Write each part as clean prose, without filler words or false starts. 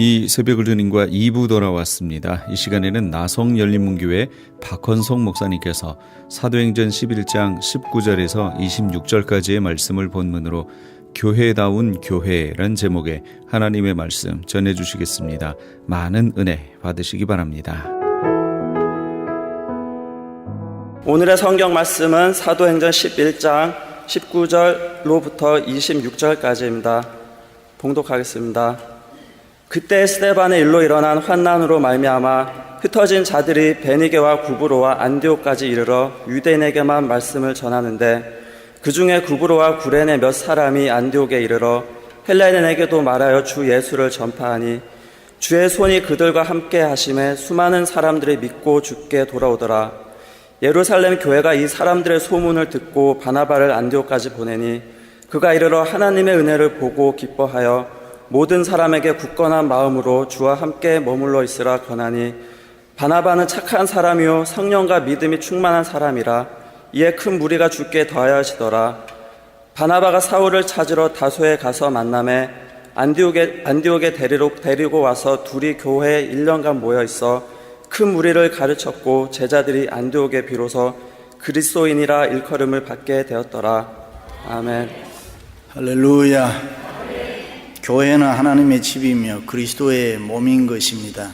이 새벽을 드림과 2부 돌아왔습니다. 이 시간에는 나성열린문교회 박헌송 목사님께서 사도행전 11장 19절에서 26절까지의 말씀을 본문으로 교회다운 교회란 제목의 하나님의 말씀 전해주시겠습니다. 많은 은혜 받으시기 바랍니다. 오늘의 성경 말씀은 사도행전 11장 19절로부터 26절까지입니다. 봉독하겠습니다. 그때 스데반의 일로 일어난 환난으로 말미암아 흩어진 자들이 베니게와 구브로와 안디옥까지 이르러 유대인에게만 말씀을 전하는데, 그 중에 구브로와 구레네 몇 사람이 안디옥에 이르러 헬레인에게도 말하여 주 예수를 전파하니, 주의 손이 그들과 함께 하심에 수많은 사람들이 믿고 주께 돌아오더라. 예루살렘 교회가 이 사람들의 소문을 듣고 바나바를 안디옥까지 보내니, 그가 이르러 하나님의 은혜를 보고 기뻐하여 모든 사람에게 굳건한 마음으로 주와 함께 머물러 있으라 권하니, 바나바는 착한 사람이요 성령과 믿음이 충만한 사람이라. 이에 큰 무리가 주께 더하여지더라. 바나바가 사울을 찾으러 다소에 가서 만남에 안디옥에 데리고 와서 둘이 교회에 1년간 모여 있어 큰 무리를 가르쳤고, 제자들이 안디옥에 비로소 그리스도인이라 일컬음을 받게 되었더라. 아멘. 할렐루야. 교회는 하나님의 집이며 그리스도의 몸인 것입니다.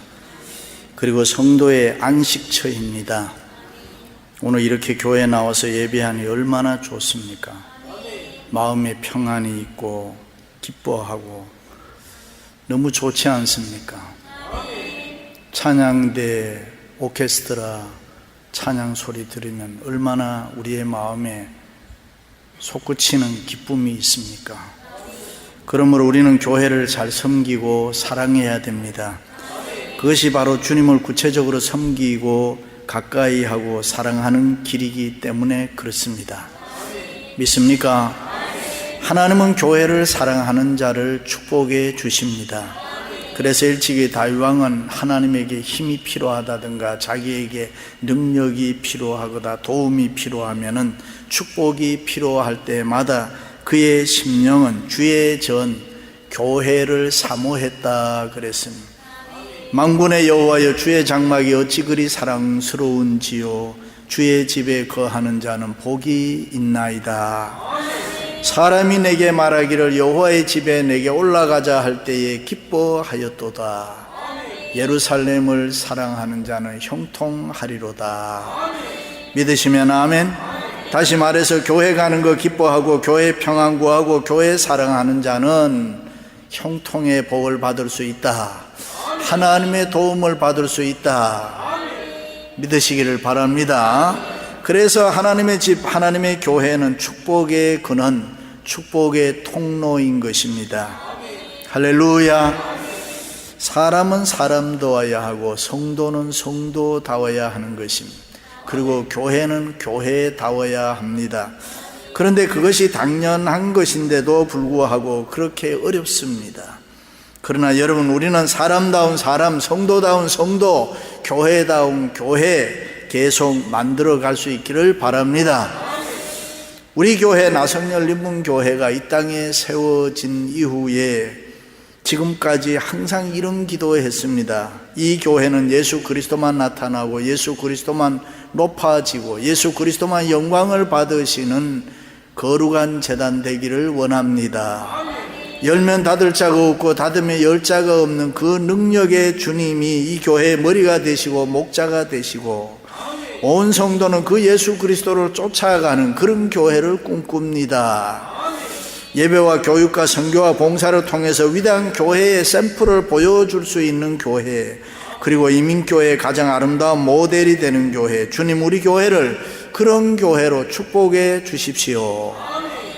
그리고 성도의 안식처입니다. 오늘 이렇게 교회에 나와서 예배하니 얼마나 좋습니까? 마음에 평안이 있고 기뻐하고 너무 좋지 않습니까? 찬양대, 오케스트라 찬양 소리 들으면 얼마나 우리의 마음에 솟구치는 기쁨이 있습니까? 그러므로 우리는 교회를 잘 섬기고 사랑해야 됩니다. 그것이 바로 주님을 구체적으로 섬기고 가까이 하고 사랑하는 길이기 때문에 그렇습니다. 믿습니까? 하나님은 교회를 사랑하는 자를 축복해 주십니다. 그래서 일찍이 다윗왕은 하나님에게 힘이 필요하다든가 자기에게 능력이 필요하거나 도움이 필요하면은 축복이 필요할 때마다 그의 심령은 주의 전 교회를 사모했다 그랬습니다. 만군의 여호와여, 주의 장막이 어찌 그리 사랑스러운지요, 주의 집에 거하는 자는 복이 있나이다. 사람이 내게 말하기를 여호와의 집에 내게 올라가자 할 때에 기뻐하였도다. 예루살렘을 사랑하는 자는 형통하리로다. 믿으시면 아멘. 다시 말해서 교회 가는 거 기뻐하고 교회 평안 구하고 교회 사랑하는 자는 형통의 복을 받을 수 있다. 하나님의 도움을 받을 수 있다. 믿으시기를 바랍니다. 그래서 하나님의 집, 하나님의 교회는 축복의 근원, 축복의 통로인 것입니다. 할렐루야. 사람은 사람다워야 하고 성도는 성도다워야 하는 것입니다. 그리고 교회는 교회다워야 합니다. 그런데 그것이 당연한 것인데도 불구하고 그렇게 어렵습니다. 그러나 여러분, 우리는 사람다운 사람, 성도다운 성도, 교회다운 교회 계속 만들어 갈 수 있기를 바랍니다. 우리 교회 나성열린문교회가 이 땅에 세워진 이후에 지금까지 항상 이런 기도했습니다. 이 교회는 예수 그리스도만 나타나고 예수 그리스도만 높아지고 예수 그리스도만 영광을 받으시는 거룩한 제단 되기를 원합니다. 열면 닫을 자가 없고 닫으면 열 자가 없는 그 능력의 주님이 이 교회의 머리가 되시고 목자가 되시고 온 성도는 그 예수 그리스도를 쫓아가는 그런 교회를 꿈꿉니다. 예배와 교육과 선교와 봉사를 통해서 위대한 교회의 샘플을 보여줄 수 있는 교회, 그리고 이민교회의 가장 아름다운 모델이 되는 교회, 주님 우리 교회를 그런 교회로 축복해 주십시오.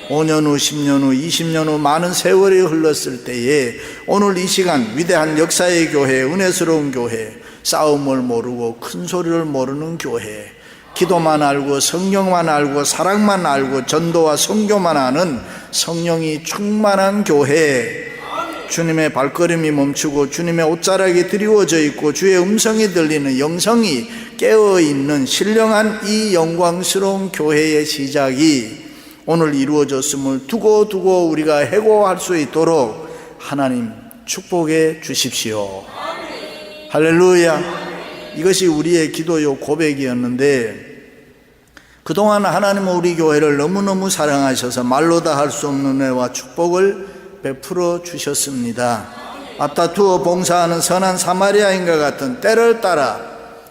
5년 후, 10년 후, 20년 후 많은 세월이 흘렀을 때에 오늘 이 시간 위대한 역사의 교회, 은혜스러운 교회, 싸움을 모르고 큰 소리를 모르는 교회, 기도만 알고 성경만 알고 사랑만 알고 전도와 선교만 하는 성령이 충만한 교회, 주님의 발걸음이 멈추고 주님의 옷자락이 드리워져 있고 주의 음성이 들리는 영성이 깨어있는 신령한 이 영광스러운 교회의 시작이 오늘 이루어졌음을 두고 우리가 해고할 수 있도록 하나님 축복해 주십시오. 할렐루야. 이것이 우리의 기도요 고백이었는데, 그동안 하나님은 우리 교회를 너무너무 사랑하셔서 말로 다 할 수 없는 은혜와 축복을 베풀어 주셨습니다. 앞다투어 봉사하는 선한 사마리아인과 같은 때를 따라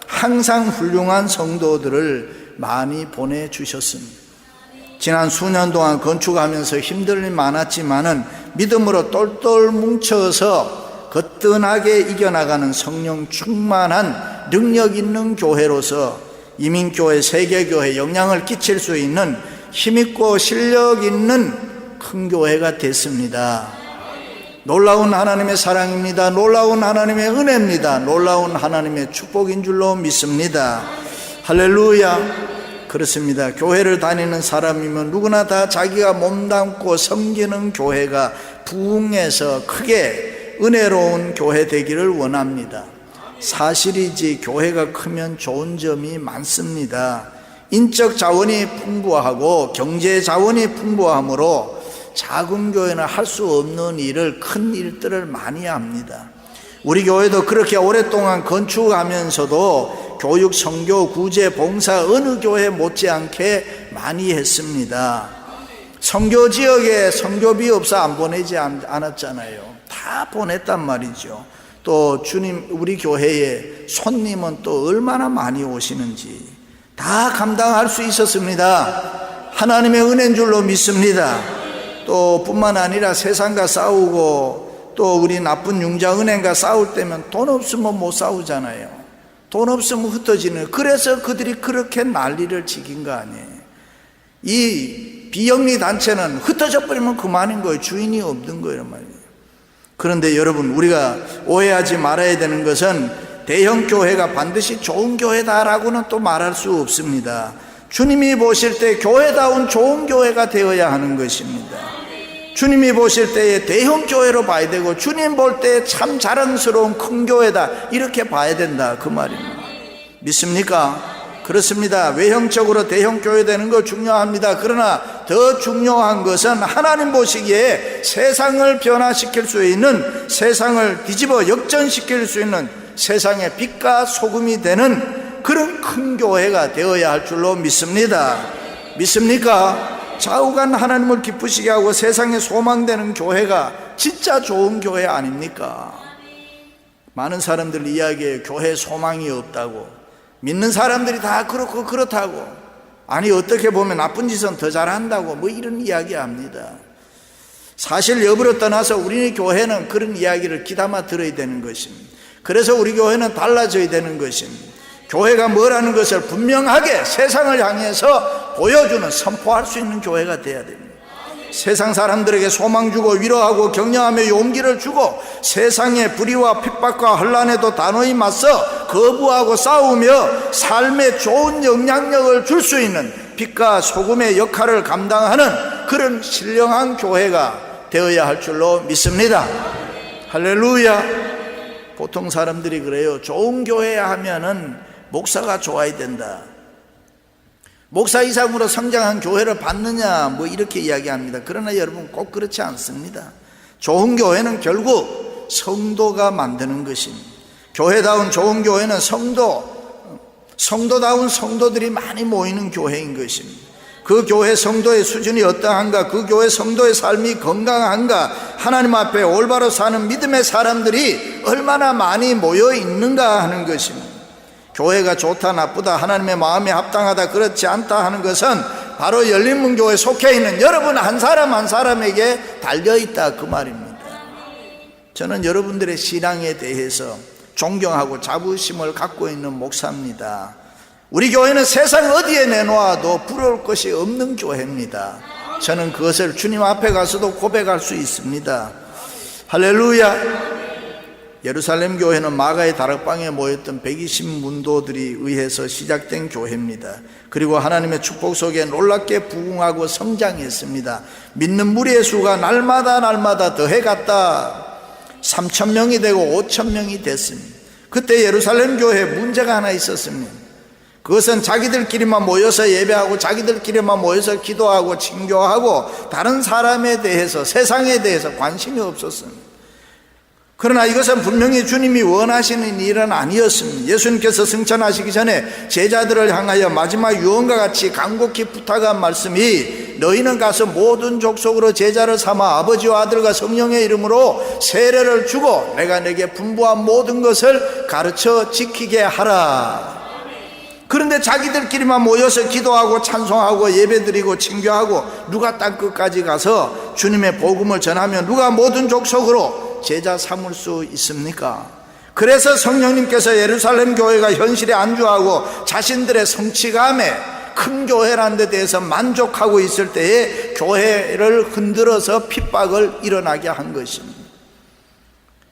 항상 훌륭한 성도들을 많이 보내주셨습니다. 지난 수년 동안 건축하면서 힘듦이 많았지만은 믿음으로 똘똘 뭉쳐서 거뜬하게 이겨나가는 성령 충만한 능력 있는 교회로서 이민교회, 세계교회 영향을 끼칠 수 있는 힘있고 실력 있는 큰 교회가 됐습니다. 놀라운 하나님의 사랑입니다. 놀라운 하나님의 은혜입니다. 놀라운 하나님의 축복인 줄로 믿습니다. 할렐루야. 그렇습니다. 교회를 다니는 사람이면 누구나 다 자기가 몸담고 섬기는 교회가 부흥해서 크게 은혜로운 교회 되기를 원합니다. 사실이지 교회가 크면 좋은 점이 많습니다. 인적 자원이 풍부하고 경제 자원이 풍부하므로 작은 교회는 할 수 없는 일을, 큰 일들을 많이 합니다. 우리 교회도 그렇게 오랫동안 건축하면서도 교육, 선교, 구제, 봉사 어느 교회 못지않게 많이 했습니다. 선교 지역에 선교비 없어 안 보내지 않았잖아요. 다 보냈단 말이죠. 또 주님, 우리 교회에 손님은 또 얼마나 많이 오시는지 다 감당할 수 있었습니다. 하나님의 은혜인 줄로 믿습니다. 또 뿐만 아니라 세상과 싸우고 또 우리 나쁜 융자 은행과 싸울 때면 돈 없으면 못 싸우잖아요. 돈 없으면 흩어지는, 그래서 그들이 그렇게 난리를 지긴 거 아니에요. 이 비영리 단체는 흩어져 버리면 그만인 거예요. 주인이 없는 거예요 말이에요. 그런데 여러분, 우리가 오해하지 말아야 되는 것은 대형 교회가 반드시 좋은 교회다라고는 또 말할 수 없습니다. 주님이 보실 때 교회다운 좋은 교회가 되어야 하는 것입니다. 주님이 보실 때에 대형 교회로 봐야 되고, 주님 볼 때 참 자랑스러운 큰 교회다 이렇게 봐야 된다 그 말입니다. 믿습니까? 그렇습니다. 외형적으로 대형 교회 되는 거 중요합니다. 그러나 더 중요한 것은 하나님 보시기에 세상을 변화시킬 수 있는, 세상을 뒤집어 역전시킬 수 있는 세상의 빛과 소금이 되는 그런 큰 교회가 되어야 할 줄로 믿습니다. 믿습니까? 좌우간 하나님을 기쁘시게 하고 세상에 소망되는 교회가 진짜 좋은 교회 아닙니까? 많은 사람들 이야기에 교회 소망이 없다고, 믿는 사람들이 다 그렇고 그렇다고, 아니 어떻게 보면 나쁜 짓은 더 잘한다고 뭐 이런 이야기 합니다. 사실 여부를 떠나서 우리 교회는 그런 이야기를 귀담아 들어야 되는 것입니다. 그래서 우리 교회는 달라져야 되는 것입니다. 교회가 뭐라는 것을 분명하게 세상을 향해서 보여주는, 선포할 수 있는 교회가 돼야 됩니다. 세상 사람들에게 소망 주고 위로하고 격려하며 용기를 주고, 세상의 불의와 핍박과 혼란에도 단호히 맞서 거부하고 싸우며 삶에 좋은 영향력을 줄 수 있는 빛과 소금의 역할을 감당하는 그런 신령한 교회가 되어야 할 줄로 믿습니다. 할렐루야. 보통 사람들이 그래요. 좋은 교회 하면은 목사가 좋아야 된다, 목사 이상으로 성장한 교회를 받느냐 뭐 이렇게 이야기합니다. 그러나 여러분, 꼭 그렇지 않습니다. 좋은 교회는 결국 성도가 만드는 것입니다. 교회다운 좋은 교회는 성도다운 성도들이 많이 모이는 교회인 것입니다. 그 교회 성도의 수준이 어떠한가, 그 교회 성도의 삶이 건강한가, 하나님 앞에 올바로 사는 믿음의 사람들이 얼마나 많이 모여 있는가 하는 것입니다. 교회가 좋다 나쁘다, 하나님의 마음에 합당하다 그렇지 않다 하는 것은 바로 열린문교회에 속해 있는 여러분 한 사람 한 사람에게 달려있다 그 말입니다. 저는 여러분들의 신앙에 대해서 존경하고 자부심을 갖고 있는 목사입니다. 우리 교회는 세상 어디에 내놓아도 부러울 것이 없는 교회입니다. 저는 그것을 주님 앞에 가서도 고백할 수 있습니다. 할렐루야. 예루살렘 교회는 마가의 다락방에 모였던 120문도들이 의해서 시작된 교회입니다. 그리고 하나님의 축복 속에 놀랍게 부흥하고 성장했습니다. 믿는 무리의 수가 날마다 더해갔다. 3,000명이 되고 5,000명이 됐습니다. 그때 예루살렘 교회에 문제가 하나 있었습니다. 그것은 자기들끼리만 모여서 예배하고 자기들끼리만 모여서 기도하고 친교하고 다른 사람에 대해서, 세상에 대해서 관심이 없었습니다. 그러나 이것은 분명히 주님이 원하시는 일은 아니었습니다. 예수님께서 승천하시기 전에 제자들을 향하여 마지막 유언과 같이 간곡히 부탁한 말씀이 너희는 가서 모든 족속으로 제자를 삼아 아버지와 아들과 성령의 이름으로 세례를 주고 내가 내게 분부한 모든 것을 가르쳐 지키게 하라. 그런데 자기들끼리만 모여서 기도하고 찬송하고 예배드리고 친교하고 누가 땅끝까지 가서 주님의 복음을 전하면 누가 모든 족속으로 제자 삼을 수 있습니까? 그래서 성령님께서 예루살렘 교회가 현실에 안주하고 자신들의 성취감에 큰 교회라는 데 대해서 만족하고 있을 때에 교회를 흔들어서 핍박을 일어나게 한 것입니다.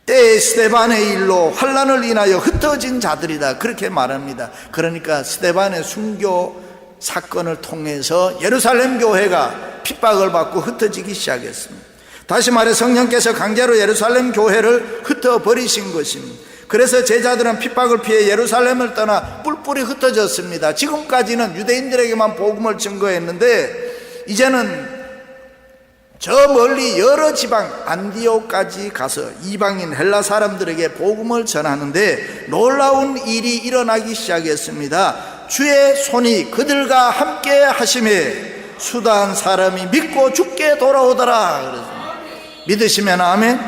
때에 스데반의 일로 환난을 인하여 흩어진 자들이다, 그렇게 말합니다. 그러니까 스데반의 순교 사건을 통해서 예루살렘 교회가 핍박을 받고 흩어지기 시작했습니다. 다시 말해 성령께서 강제로 예루살렘 교회를 흩어버리신 것입니다. 그래서 제자들은 핍박을 피해 예루살렘을 떠나 뿔뿔이 흩어졌습니다. 지금까지는 유대인들에게만 복음을 증거했는데 이제는 저 멀리 여러 지방 안디옥까지 가서 이방인 헬라 사람들에게 복음을 전하는데 놀라운 일이 일어나기 시작했습니다. 주의 손이 그들과 함께 하심에 수다한 사람이 믿고 죽게 돌아오더라. 그래서 믿으시면 아멘.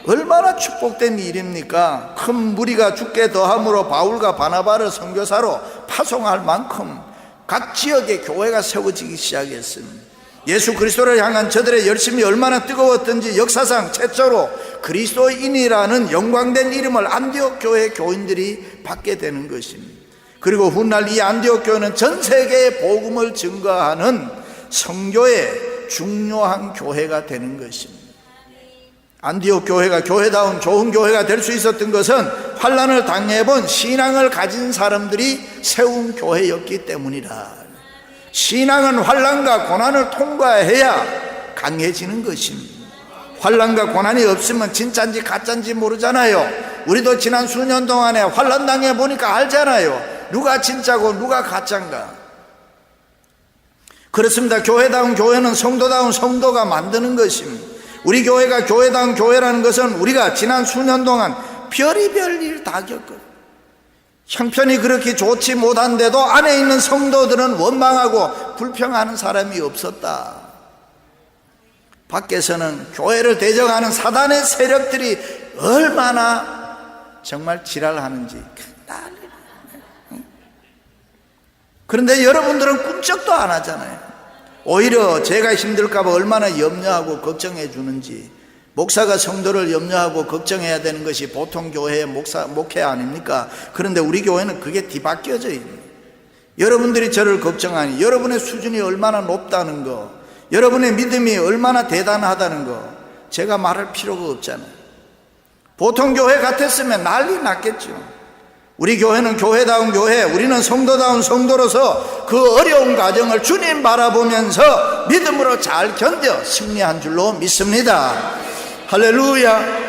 얼마나 축복된 일입니까? 큰 무리가 죽게 더함으로 바울과 바나바를 선교사로 파송할 만큼 각 지역에 교회가 세워지기 시작했습니다. 예수 그리스도를 향한 저들의 열심이 얼마나 뜨거웠던지 역사상 최초로 그리스도인이라는 영광된 이름을 안디옥 교회 교인들이 받게 되는 것입니다. 그리고 훗날 이 안디옥 교회는 전 세계에 복음을 증거하는 성교의 중요한 교회가 되는 것입니다. 안디옥 교회가 교회다운 좋은 교회가 될 수 있었던 것은 환난을 당해본 신앙을 가진 사람들이 세운 교회였기 때문이다. 신앙은 환난과 고난을 통과해야 강해지는 것입니다. 환난과 고난이 없으면 진짜인지 가짜인지 모르잖아요. 우리도 지난 수년 동안에 환난 당해 보니까 알잖아요. 누가 진짜고 누가 가짜인가. 그렇습니다. 교회다운 교회는 성도다운 성도가 만드는 것입니다. 우리 교회가 교회다운 교회라는 것은 우리가 지난 수년 동안 별의별 일 다 겪었어요. 형편이 그렇게 좋지 못한데도 안에 있는 성도들은 원망하고 불평하는 사람이 없었다. 밖에서는 교회를 대적하는 사단의 세력들이 얼마나 정말 지랄하는지. 그런데 여러분들은 꿈쩍도 안 하잖아요. 오히려 제가 힘들까 봐 얼마나 염려하고 걱정해 주는지. 목사가 성도를 염려하고 걱정해야 되는 것이 보통 교회의 목회 아닙니까? 그런데 우리 교회는 그게 뒤바뀌어져 있는, 여러분들이 저를 걱정하니 여러분의 수준이 얼마나 높다는 거, 여러분의 믿음이 얼마나 대단하다는 거 제가 말할 필요가 없잖아요. 보통 교회 같았으면 난리 났겠죠. 우리 교회는 교회다운 교회, 우리는 성도다운 성도로서 그 어려운 과정을 주님 바라보면서 믿음으로 잘 견뎌 승리한 줄로 믿습니다. 할렐루야.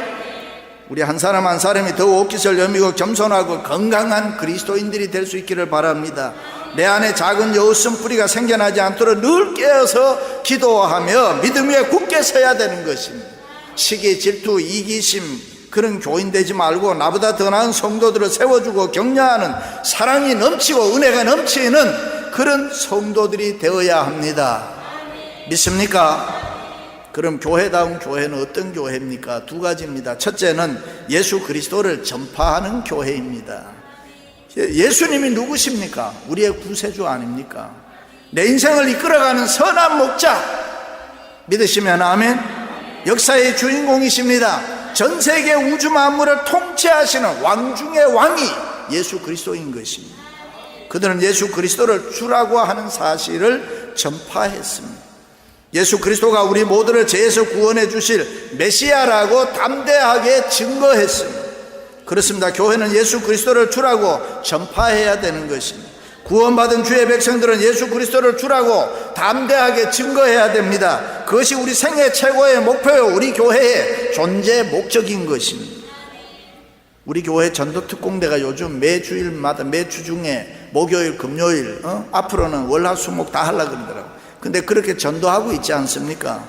우리 한 사람 한 사람이 더 옷깃을 여미고 겸손하고 건강한 그리스도인들이 될 수 있기를 바랍니다. 내 안에 작은 여우슨 뿌리가 생겨나지 않도록 늘 깨어서 기도하며 믿음 위에 굳게 서야 되는 것입니다. 시기, 질투, 이기심 그런 교인 되지 말고 나보다 더 나은 성도들을 세워주고 격려하는 사랑이 넘치고 은혜가 넘치는 그런 성도들이 되어야 합니다. 믿습니까? 그럼 교회다운 교회는 어떤 교회입니까? 두 가지입니다. 첫째는 예수 그리스도를 전파하는 교회입니다. 예수님이 누구십니까? 우리의 구세주 아닙니까? 내 인생을 이끌어가는 선한 목자, 믿으시면 아멘. 역사의 주인공이십니다. 전 세계 우주 만물을 통치하시는 왕 중의 왕이 예수 그리스도인 것입니다. 그들은 예수 그리스도를 주라고 하는 사실을 전파했습니다. 예수 그리스도가 우리 모두를 죄에서 구원해 주실 메시아라고 담대하게 증거했습니다. 그렇습니다. 교회는 예수 그리스도를 주라고 전파해야 되는 것입니다. 구원받은 주의 백성들은 예수 그리스도를 주라고 담대하게 증거해야 됩니다. 그것이 우리 생애 최고의 목표요, 우리 교회의 존재 목적인 것입니다. 우리 교회 전도특공대가 요즘 매주일마다 매주 중에 목요일, 금요일, 앞으로는 월화수목 다 하려고 그러더라고요. 근데 그렇게 전도하고 있지 않습니까?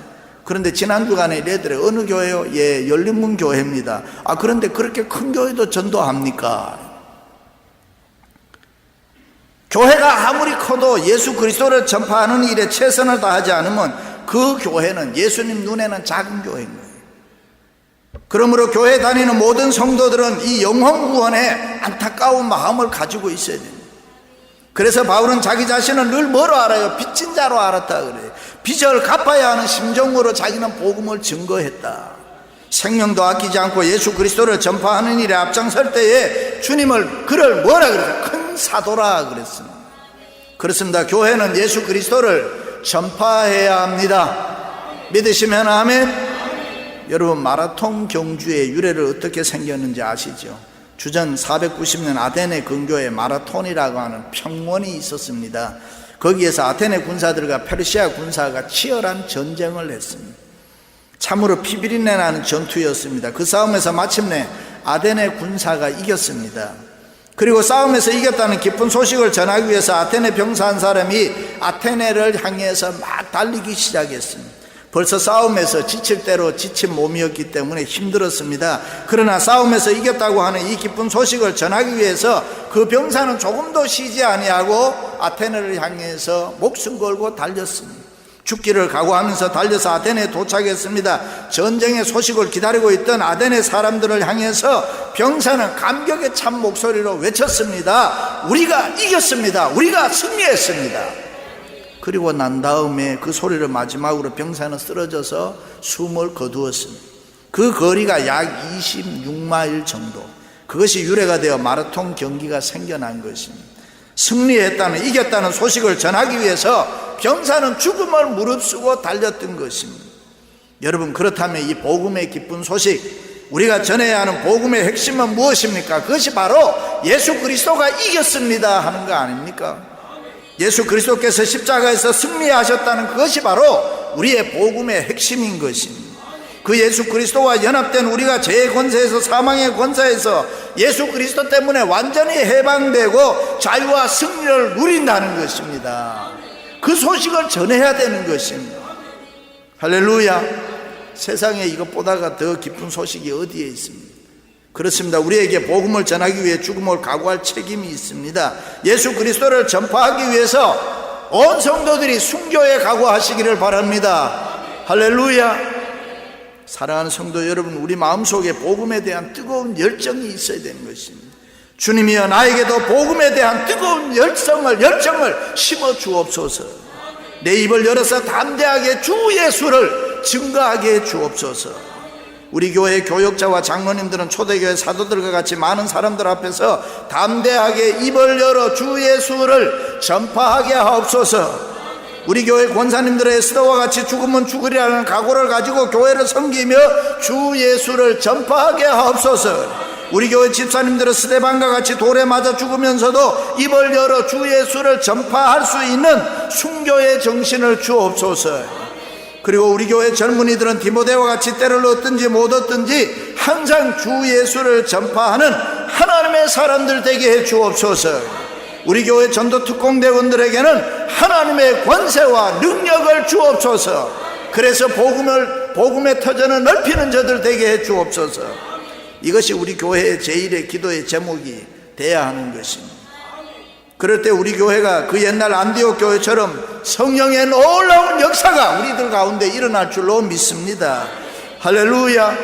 그런데 지난 주간에 이래더래. 어느 교회요? 예, 열린문 교회입니다. 아, 그런데 그렇게 큰 교회도 전도합니까? 교회가 아무리 커도 예수 그리스도를 전파하는 일에 최선을 다하지 않으면 그 교회는 예수님 눈에는 작은 교회인 거예요. 그러므로 교회 다니는 모든 성도들은 이 영혼 구원에 안타까운 마음을 가지고 있어야 됩니다. 그래서 바울은 자기 자신을 늘 뭐로 알아요? 빚진 자로 알았다 그래요. 빚을 갚아야 하는 심정으로 자기는 복음을 증거했다. 생명도 아끼지 않고 예수 그리스도를 전파하는 일에 앞장설 때에 주님을 그를 뭐라 그랬어요? 큰 사도라 그랬습니다. 그렇습니다. 교회는 예수 그리스도를 전파해야 합니다. 믿으시면 아멘. 여러분, 마라톤 경주의 유래를 어떻게 생겼는지 아시죠? 주전 490년 아테네 근교에 마라톤이라고 하는 평원이 있었습니다. 거기에서 아테네 군사들과 페르시아 군사가 치열한 전쟁을 했습니다. 참으로 피비린내 나는 전투였습니다. 그 싸움에서 마침내 아테네 군사가 이겼습니다. 그리고 싸움에서 이겼다는 기쁜 소식을 전하기 위해서 아테네 병사 한 사람이 아테네를 향해서 막 달리기 시작했습니다. 벌써 싸움에서 지칠 대로 지친 몸이었기 때문에 힘들었습니다. 그러나 싸움에서 이겼다고 하는 이 기쁜 소식을 전하기 위해서 그 병사는 조금도 쉬지 아니하고 아테네를 향해서 목숨 걸고 달렸습니다. 죽기를 각오하면서 달려서 아테네에 도착했습니다. 전쟁의 소식을 기다리고 있던 아테네 사람들을 향해서 병사는 감격에 찬 목소리로 외쳤습니다. 우리가 이겼습니다. 우리가 승리했습니다. 그리고 난 다음에 그 소리를 마지막으로 병사는 쓰러져서 숨을 거두었습니다. 그 거리가 약 26마일 정도. 그것이 유래가 되어 마라톤 경기가 생겨난 것입니다. 승리했다는, 이겼다는 소식을 전하기 위해서 병사는 죽음을 무릅쓰고 달렸던 것입니다. 여러분, 그렇다면 이 복음의 기쁜 소식, 우리가 전해야 하는 복음의 핵심은 무엇입니까? 그것이 바로 예수 그리스도가 이겼습니다 하는 거 아닙니까? 예수 그리스도께서 십자가에서 승리하셨다는 그것이 바로 우리의 복음의 핵심인 것입니다. 그 예수 그리스도와 연합된 우리가 죄의 권세에서, 사망의 권세에서 예수 그리스도 때문에 완전히 해방되고 자유와 승리를 누린다는 것입니다. 그 소식을 전해야 되는 것입니다. 할렐루야. 세상에 이것보다가 더 기쁜 소식이 어디에 있습니까? 그렇습니다. 우리에게 복음을 전하기 위해 죽음을 각오할 책임이 있습니다. 예수 그리스도를 전파하기 위해서 온 성도들이 순교에 각오하시기를 바랍니다. 할렐루야. 사랑하는 성도 여러분, 우리 마음속에 복음에 대한 뜨거운 열정이 있어야 되는 것입니다. 주님이여, 나에게도 복음에 대한 뜨거운 열정을 심어 주옵소서. 내 입을 열어서 담대하게 주 예수를 증거하게 해 주옵소서. 우리 교회 교역자와 장로님들은 초대교회 사도들과 같이 많은 사람들 앞에서 담대하게 입을 열어 주 예수를 전파하게 하옵소서. 우리 교회 권사님들의 에스더와 같이 죽으면 죽으리라는 각오를 가지고 교회를 섬기며 주 예수를 전파하게 하옵소서. 우리 교회 집사님들은 스데반과 같이 돌에 맞아 죽으면서도 입을 열어 주 예수를 전파할 수 있는 순교의 정신을 주옵소서. 그리고 우리 교회 젊은이들은 디모데와 같이 때를 얻든지 못 얻든지 항상 주 예수를 전파하는 하나님의 사람들 되게 해 주옵소서. 우리 교회 전도 특공대원들에게는 하나님의 권세와 능력을 주옵소서. 그래서 복음의 터전을 넓히는 자들 되게 해 주옵소서. 이것이 우리 교회의 제1의 기도의 제목이 돼야 하는 것입니다. 그럴 때 우리 교회가 그 옛날 안디옥 교회처럼 성령의 놀라운 역사가 우리들 가운데 일어날 줄로 믿습니다. 할렐루야.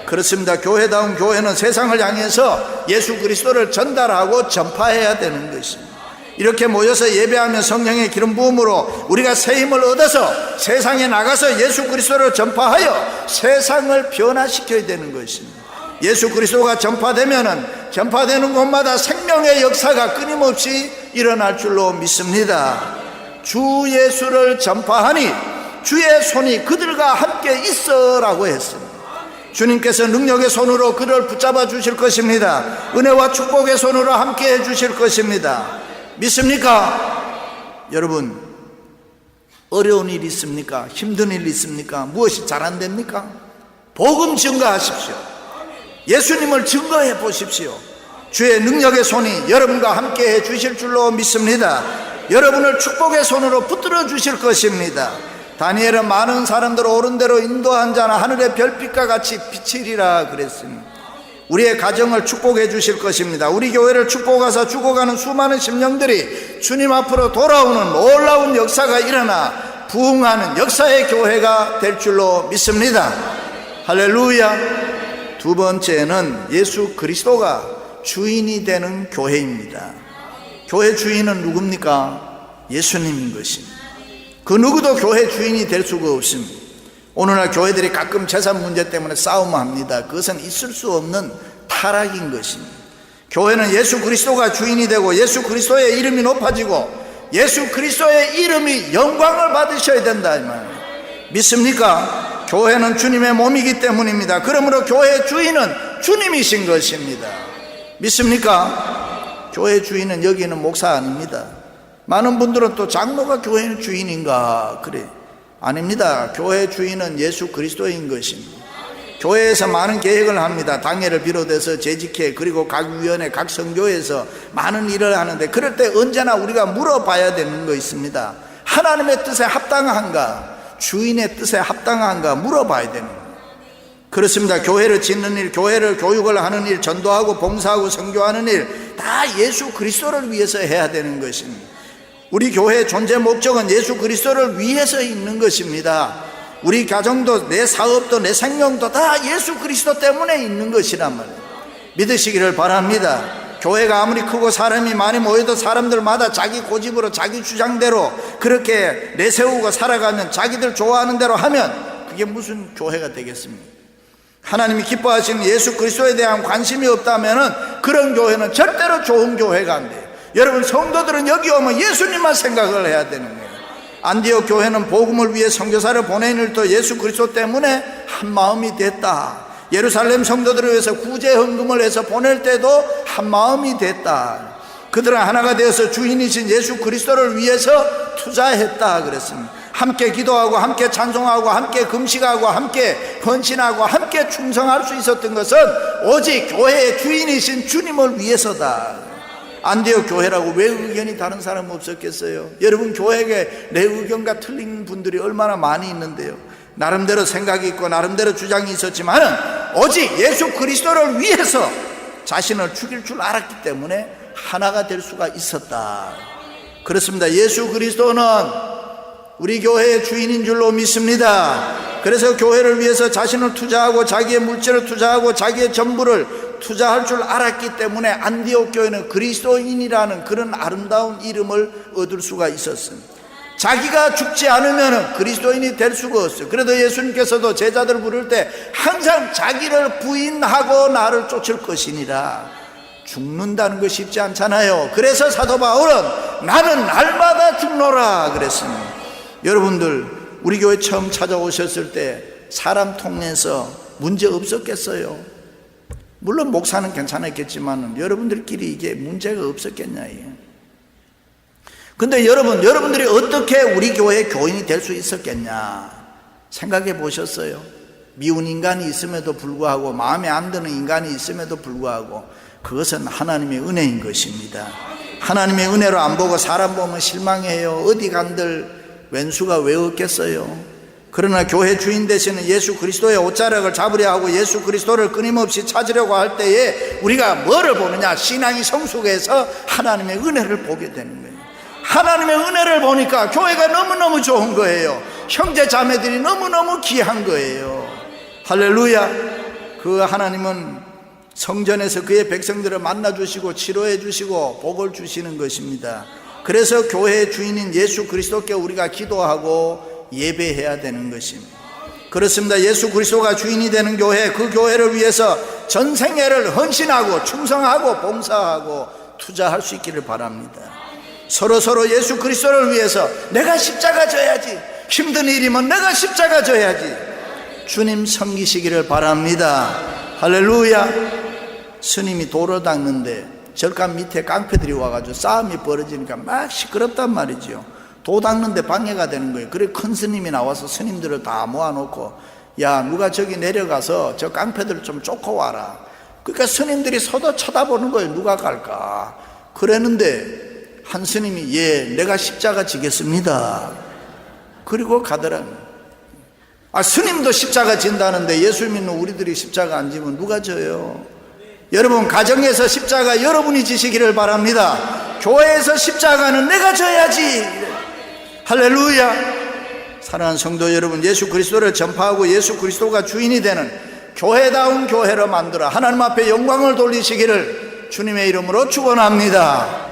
그렇습니다. 교회다운 교회는 세상을 향해서 예수 그리스도를 전달하고 전파해야 되는 것입니다. 이렇게 모여서 예배하며 성령의 기름 부음으로 우리가 새 힘을 얻어서 세상에 나가서 예수 그리스도를 전파하여 세상을 변화시켜야 되는 것입니다. 예수 그리스도가 전파되는 곳마다 생명의 역사가 끊임없이 일어날 줄로 믿습니다. 주 예수를 전파하니 주의 손이 그들과 함께 있어라고 했습니다. 주님께서 능력의 손으로 그를 붙잡아 주실 것입니다. 은혜와 축복의 손으로 함께 해 주실 것입니다. 믿습니까? 여러분, 어려운 일 있습니까? 힘든 일 있습니까? 무엇이 잘 안 됩니까? 복음 증거하십시오. 예수님을 증거해 보십시오. 주의 능력의 손이 여러분과 함께 해 주실 줄로 믿습니다. 여러분을 축복의 손으로 붙들어 주실 것입니다. 다니엘은 많은 사람들을 옳은 대로 인도한 자는 하늘의 별빛과 같이 비치리라 그랬습니다. 우리의 가정을 축복해 주실 것입니다. 우리 교회를 축복하사 죽어가는 수많은 심령들이 주님 앞으로 돌아오는 놀라운 역사가 일어나 부흥하는 역사의 교회가 될 줄로 믿습니다. 할렐루야. 두 번째는 예수 그리스도가 주인이 되는 교회입니다. 교회 주인은 누굽니까? 예수님인 것입니다. 그 누구도 교회 주인이 될 수가 없습니다. 오늘날 교회들이 가끔 재산 문제 때문에 싸움합니다. 그것은 있을 수 없는 타락인 것입니다. 교회는 예수 그리스도가 주인이 되고 예수 그리스도의 이름이 높아지고 예수 그리스도의 이름이 영광을 받으셔야 된다 이 말이에요. 믿습니까? 교회는 주님의 몸이기 때문입니다. 그러므로 교회의 주인은 주님이신 것입니다. 믿습니까? 교회 주인은 여기는 목사 아닙니다. 많은 분들은 또 장로가 교회의 주인인가 그래. 아닙니다. 교회 주인은 예수 그리스도인 것입니다. 교회에서 많은 계획을 합니다. 당회를 비롯해서 재직회 그리고 각 위원회 각 선교에서 많은 일을 하는데 그럴 때 언제나 우리가 물어봐야 되는 거 있습니다. 하나님의 뜻에 합당한가, 주인의 뜻에 합당한가 물어봐야 되는 거예요. 그렇습니다. 교회를 짓는 일, 교회를 교육을 하는 일, 전도하고 봉사하고 선교하는 일 다 예수 그리스도를 위해서 해야 되는 것입니다. 우리 교회의 존재 목적은 예수 그리스도를 위해서 있는 것입니다. 우리 가정도 내 사업도 내 생명도 다 예수 그리스도 때문에 있는 것이란 말이에요. 믿으시기를 바랍니다. 교회가 아무리 크고 사람이 많이 모여도 사람들마다 자기 고집으로 자기 주장대로 그렇게 내세우고 살아가면 자기들 좋아하는 대로 하면 그게 무슨 교회가 되겠습니까? 하나님이 기뻐하시는 예수 그리스도에 대한 관심이 없다면 그런 교회는 절대로 좋은 교회가 안 돼요. 여러분 성도들은 여기 오면 예수님만 생각을 해야 되는 거예요. 안디옥 교회는 복음을 위해 선교사를 보낸 일도 예수 그리스도 때문에 한 마음이 됐다. 예루살렘 성도들을 위해서 구제 헌금을 해서 보낼 때도 한 마음이 됐다. 그들은 하나가 되어서 주인이신 예수 그리스도를 위해서 투자했다 그랬습니다. 함께 기도하고 함께 찬송하고 함께 금식하고 함께 헌신하고 함께 충성할 수 있었던 것은 오직 교회의 주인이신 주님을 위해서다. 안디옥 교회라고 왜 의견이 다른 사람 없었겠어요? 여러분 교회에 내 의견과 틀린 분들이 얼마나 많이 있는데요. 나름대로 생각이 있고 나름대로 주장이 있었지만 오직 예수 그리스도를 위해서 자신을 죽일 줄 알았기 때문에 하나가 될 수가 있었다. 그렇습니다. 예수 그리스도는 우리 교회의 주인인 줄로 믿습니다. 그래서 교회를 위해서 자신을 투자하고 자기의 물질을 투자하고 자기의 전부를 투자할 줄 알았기 때문에 안디옥 교회는 그리스도인이라는 그런 아름다운 이름을 얻을 수가 있었습니다. 자기가 죽지 않으면 그리스도인이 될 수가 없어요. 그래도 예수님께서도 제자들 부를 때 항상 자기를 부인하고 나를 쫓을 것이니라. 죽는다는 것이 쉽지 않잖아요. 그래서 사도 바울은 나는 날마다 죽노라 그랬습니다. 여러분들 우리 교회 처음 찾아오셨을 때 사람 통해서 문제 없었겠어요? 물론 목사는 괜찮았겠지만 여러분들끼리 이게 문제가 없었겠냐. 근데 여러분들이 어떻게 우리 교회의 교인이 될 수 있었겠냐 생각해 보셨어요? 미운 인간이 있음에도 불구하고 마음에 안 드는 인간이 있음에도 불구하고 그것은 하나님의 은혜인 것입니다. 하나님의 은혜로 안 보고 사람 보면 실망해요. 어디 간들 왼수가 왜 없겠어요? 그러나 교회 주인 되시는 예수 그리스도의 옷자락을 잡으려 하고 예수 그리스도를 끊임없이 찾으려고 할 때에 우리가 뭐를 보느냐? 신앙이 성숙해서 하나님의 은혜를 보게 되는 거예요. 하나님의 은혜를 보니까 교회가 너무너무 좋은 거예요. 형제 자매들이 너무너무 귀한 거예요. 할렐루야. 그 하나님은 성전에서 그의 백성들을 만나주시고 치료해 주시고 복을 주시는 것입니다. 그래서 교회의 주인인 예수 그리스도께 우리가 기도하고 예배해야 되는 것입니다. 그렇습니다. 예수 그리스도가 주인이 되는 교회, 그 교회를 위해서 전생애를 헌신하고 충성하고 봉사하고 투자할 수 있기를 바랍니다. 서로 예수 그리스도를 위해서 내가 십자가 져야지, 힘든 일이면 내가 십자가 져야지, 주님 섬기시기를 바랍니다. 할렐루야. 스님이 돌을 닦는데 절간 밑에 깡패들이 와가지고 싸움이 벌어지니까 막 시끄럽단 말이죠. 도 닦는데 방해가 되는 거예요. 그래 큰 스님이 나와서 스님들을 다 모아놓고 야 누가 저기 내려가서 저 깡패들을 좀 쫓고 와라. 그러니까 스님들이 서도 쳐다보는 거예요. 누가 갈까 그랬는데 한 스님이 예 내가 십자가 지겠습니다. 그리고 가더라. 스님도 십자가 진다는데 예수 믿는 우리들이 십자가 안 지면 누가 져요? 여러분, 가정에서 십자가 여러분이 지시기를 바랍니다. 교회에서 십자가는 내가 져야지. 할렐루야. 사랑하는 성도 여러분, 예수 그리스도를 전파하고 예수 그리스도가 주인이 되는 교회다운 교회로 만들어 하나님 앞에 영광을 돌리시기를 주님의 이름으로 축원합니다.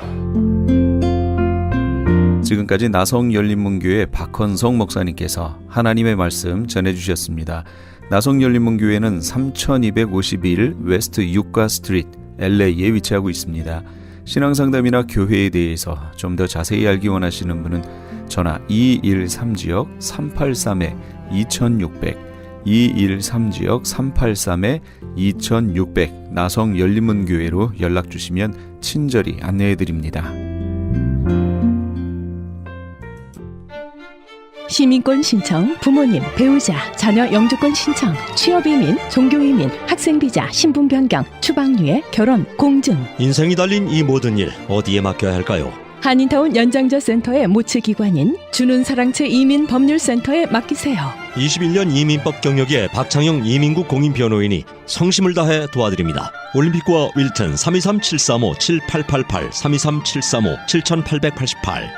지금까지 나성열린문교회 박헌성 목사님께서 하나님의 말씀 전해주셨습니다. 나성열린문교회는 3251 웨스트 유가 스트리트 LA에 위치하고 있습니다. 신앙상담이나 교회에 대해서 좀 더 자세히 알기 원하시는 분은 전화 213지역 383-2600 213지역 383-2600 나성열린문교회로 연락주시면 친절히 안내해드립니다. 시민권 신청, 부모님, 배우자, 자녀 영주권 신청, 취업이민, 종교이민, 학생비자, 신분 변경, 추방유예, 결혼, 공증. 인생이 달린 이 모든 일 어디에 맡겨야 할까요? 한인타운 연장자 센터의 모츠기관인 주눈사랑채 이민법률센터에 맡기세요. 21년 이민법 경력의 박창영 이민국 공인변호인이 성심을 다해 도와드립니다. 올림픽과 윌튼 323-735-7888 323-735-7888.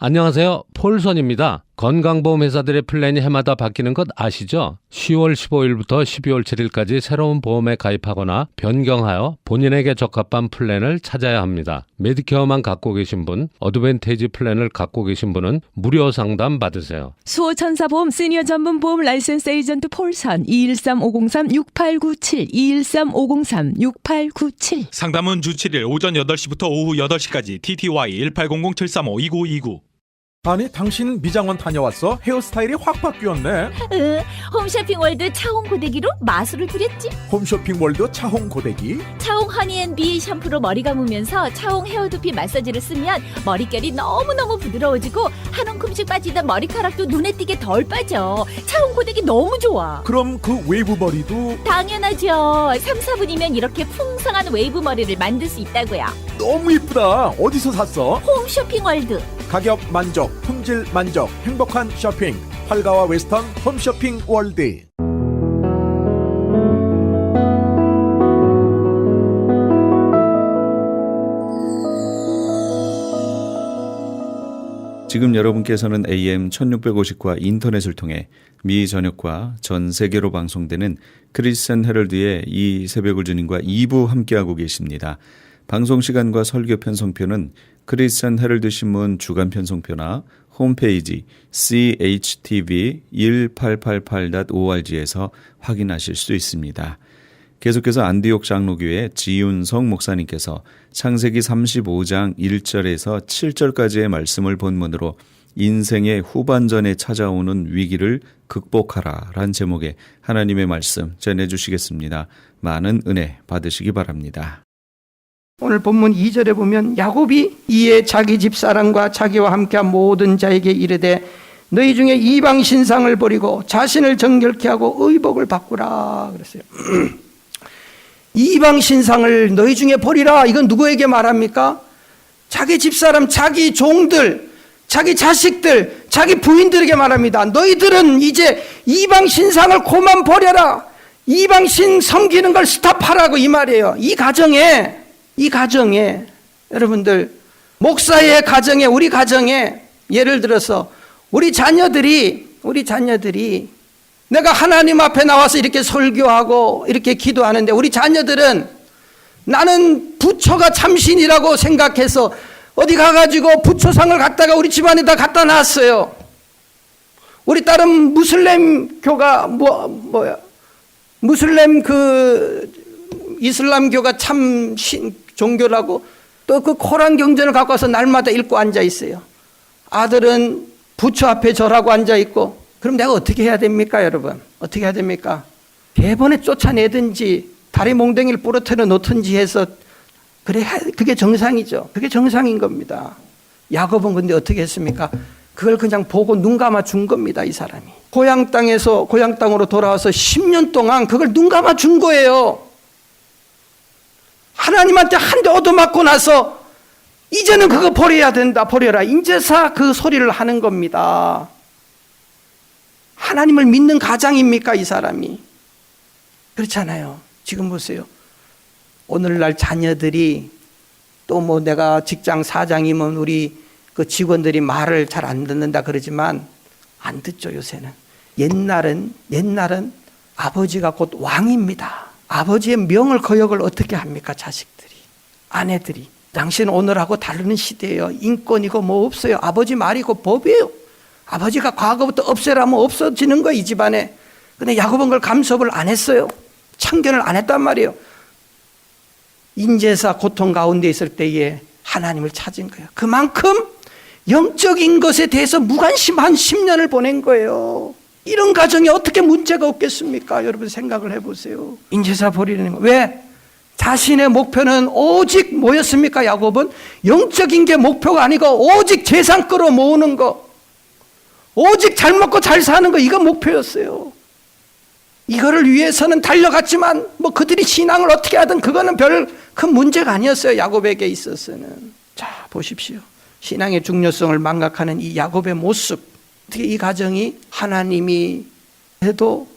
안녕하세요. 폴선입니다. 건강보험회사들의 플랜이 해마다 바뀌는 것 아시죠? 10월 15일부터 12월 7일까지 새로운 보험에 가입하거나 변경하여 본인에게 적합한 플랜을 찾아야 합니다. 메디케어만 갖고 계신 분, 어드밴테이지 플랜을 갖고 계신 분은 무료 상담 받으세요. 수호천사보험 시니어 전문 보험 라이센스 에이전트 폴선 213-503-6897 213-503-6897. 상담은 주 7일 오전 8시부터 오후 8시까지 TTY 1800-735-2929. 아니, 당신 미장원 다녀왔어? 헤어스타일이 확 바뀌었네. 홈쇼핑월드 차홍 고데기로 마술을 부렸지. 홈쇼핑월드 차홍 고데기. 차홍 허니앤비 샴푸로 머리 감으면서 차홍 헤어두피 마사지를 쓰면 머릿결이 너무너무 부드러워지고 한 움큼씩 빠지던 머리카락도 눈에 띄게 덜 빠져. 차홍 고데기 너무 좋아. 그럼 그 웨이브 머리도? 당연하죠. 3, 4분이면 이렇게 풍성한 웨이브 머리를 만들 수 있다고요. 너무 이쁘다. 어디서 샀어? 홈쇼핑월드. 가격 만족, 품질 만족, 행복한 쇼핑. 활가와 웨스턴 홈쇼핑 월드. 지금 여러분께서는 AM 1650과 인터넷을 통해 미 전역과 전 세계로 방송되는 크리스천 헤럴드의 이 새벽을 주님과 2부 함께하고 계십니다. 방송 시간과 설교 편성표는 크리스천 헤럴드 신문 주간 편성표나 홈페이지chtv1888.org에서 확인하실 수 있습니다. 계속해서 안디옥 장로교회 지윤성 목사님께서 창세기 35장 1절에서 7절까지의 말씀을 본문으로 인생의 후반전에 찾아오는 위기를 극복하라 란 제목의 하나님의 말씀 전해주시겠습니다. 많은 은혜 받으시기 바랍니다. 오늘 본문 2절에 보면 야곱이 이에 자기 집사람과 자기와 함께한 모든 자에게 이르되 너희 중에 이방 신상을 버리고 자신을 정결케 하고 의복을 바꾸라 그랬어요. 이방 신상을 너희 중에 버리라. 이건 누구에게 말합니까? 자기 집사람, 자기 종들, 자기 자식들, 자기 부인들에게 말합니다. 너희들은 이제 이방 신상을 그만 버려라. 이방 신 섬기는 걸 스탑하라고 이 말이에요. 이 가정에 여러분들, 목사의 가정에, 우리 가정에 예를 들어서 우리 자녀들이 내가 하나님 앞에 나와서 이렇게 설교하고 이렇게 기도하는데 우리 자녀들은 나는 부처가 참신이라고 생각해서 어디 가가지고 부처상을 갖다가 우리 집안에다 갖다 놨어요. 우리 딸은 무슬림교가 무슬림 이슬람교가 참 종교라고 또 그 코란 경전을 갖고 와서 날마다 읽고 앉아 있어요. 아들은 부처 앞에 절하고 앉아 있고. 그럼 내가 어떻게 해야 됩니까, 여러분? 어떻게 해야 됩니까? 대번에 쫓아내든지 다리 몽둥이를 부러뜨려 놓든지 해서 그래, 그게 정상이죠. 그게 정상인 겁니다. 야곱은 근데 어떻게 했습니까? 그걸 그냥 보고 눈 감아 준 겁니다, 이 사람이. 고향 땅으로 돌아와서 10년 동안 그걸 눈 감아 준 거예요. 하나님한테 한 대 얻어맞고 나서 이제는 그거 버려야 된다, 버려라. 인제사 그 소리를 하는 겁니다. 하나님을 믿는 가장입니까, 이 사람이? 그렇잖아요. 지금 보세요. 오늘날 자녀들이 또 뭐 내가 직장 사장이면 우리 그 직원들이 말을 잘 안 듣는다 그러지만 안 듣죠, 요새는. 옛날은 아버지가 곧 왕입니다. 아버지의 명을 거역을 어떻게 합니까, 자식들이, 아내들이. 당신 오늘하고 다르는 시대예요. 인권이고 뭐 없어요. 아버지 말이고 법이에요. 아버지가 과거부터 없애라면 없어지는 거예요, 이 집안에. 근데 야곱은 그걸 감수업을 안 했어요. 참견을 안 했단 말이에요. 인제사 고통 가운데 있을 때에 하나님을 찾은 거예요. 그만큼 영적인 것에 대해서 무관심한 10년을 보낸 거예요. 이런 가정에 어떻게 문제가 없겠습니까? 여러분 생각을 해보세요. 인제사 버리는 거. 왜? 자신의 목표는 오직 뭐였습니까? 야곱은 영적인 게 목표가 아니고 오직 재산 끌어 모으는 거, 오직 잘 먹고 잘 사는 거, 이거 목표였어요. 이거를 위해서는 달려갔지만 뭐 그들이 신앙을 어떻게 하든 그거는 별 큰 문제가 아니었어요, 야곱에게 있어서는. 자, 보십시오. 신앙의 중요성을 망각하는 이 야곱의 모습. 어떻게 이 가정이 하나님이 해도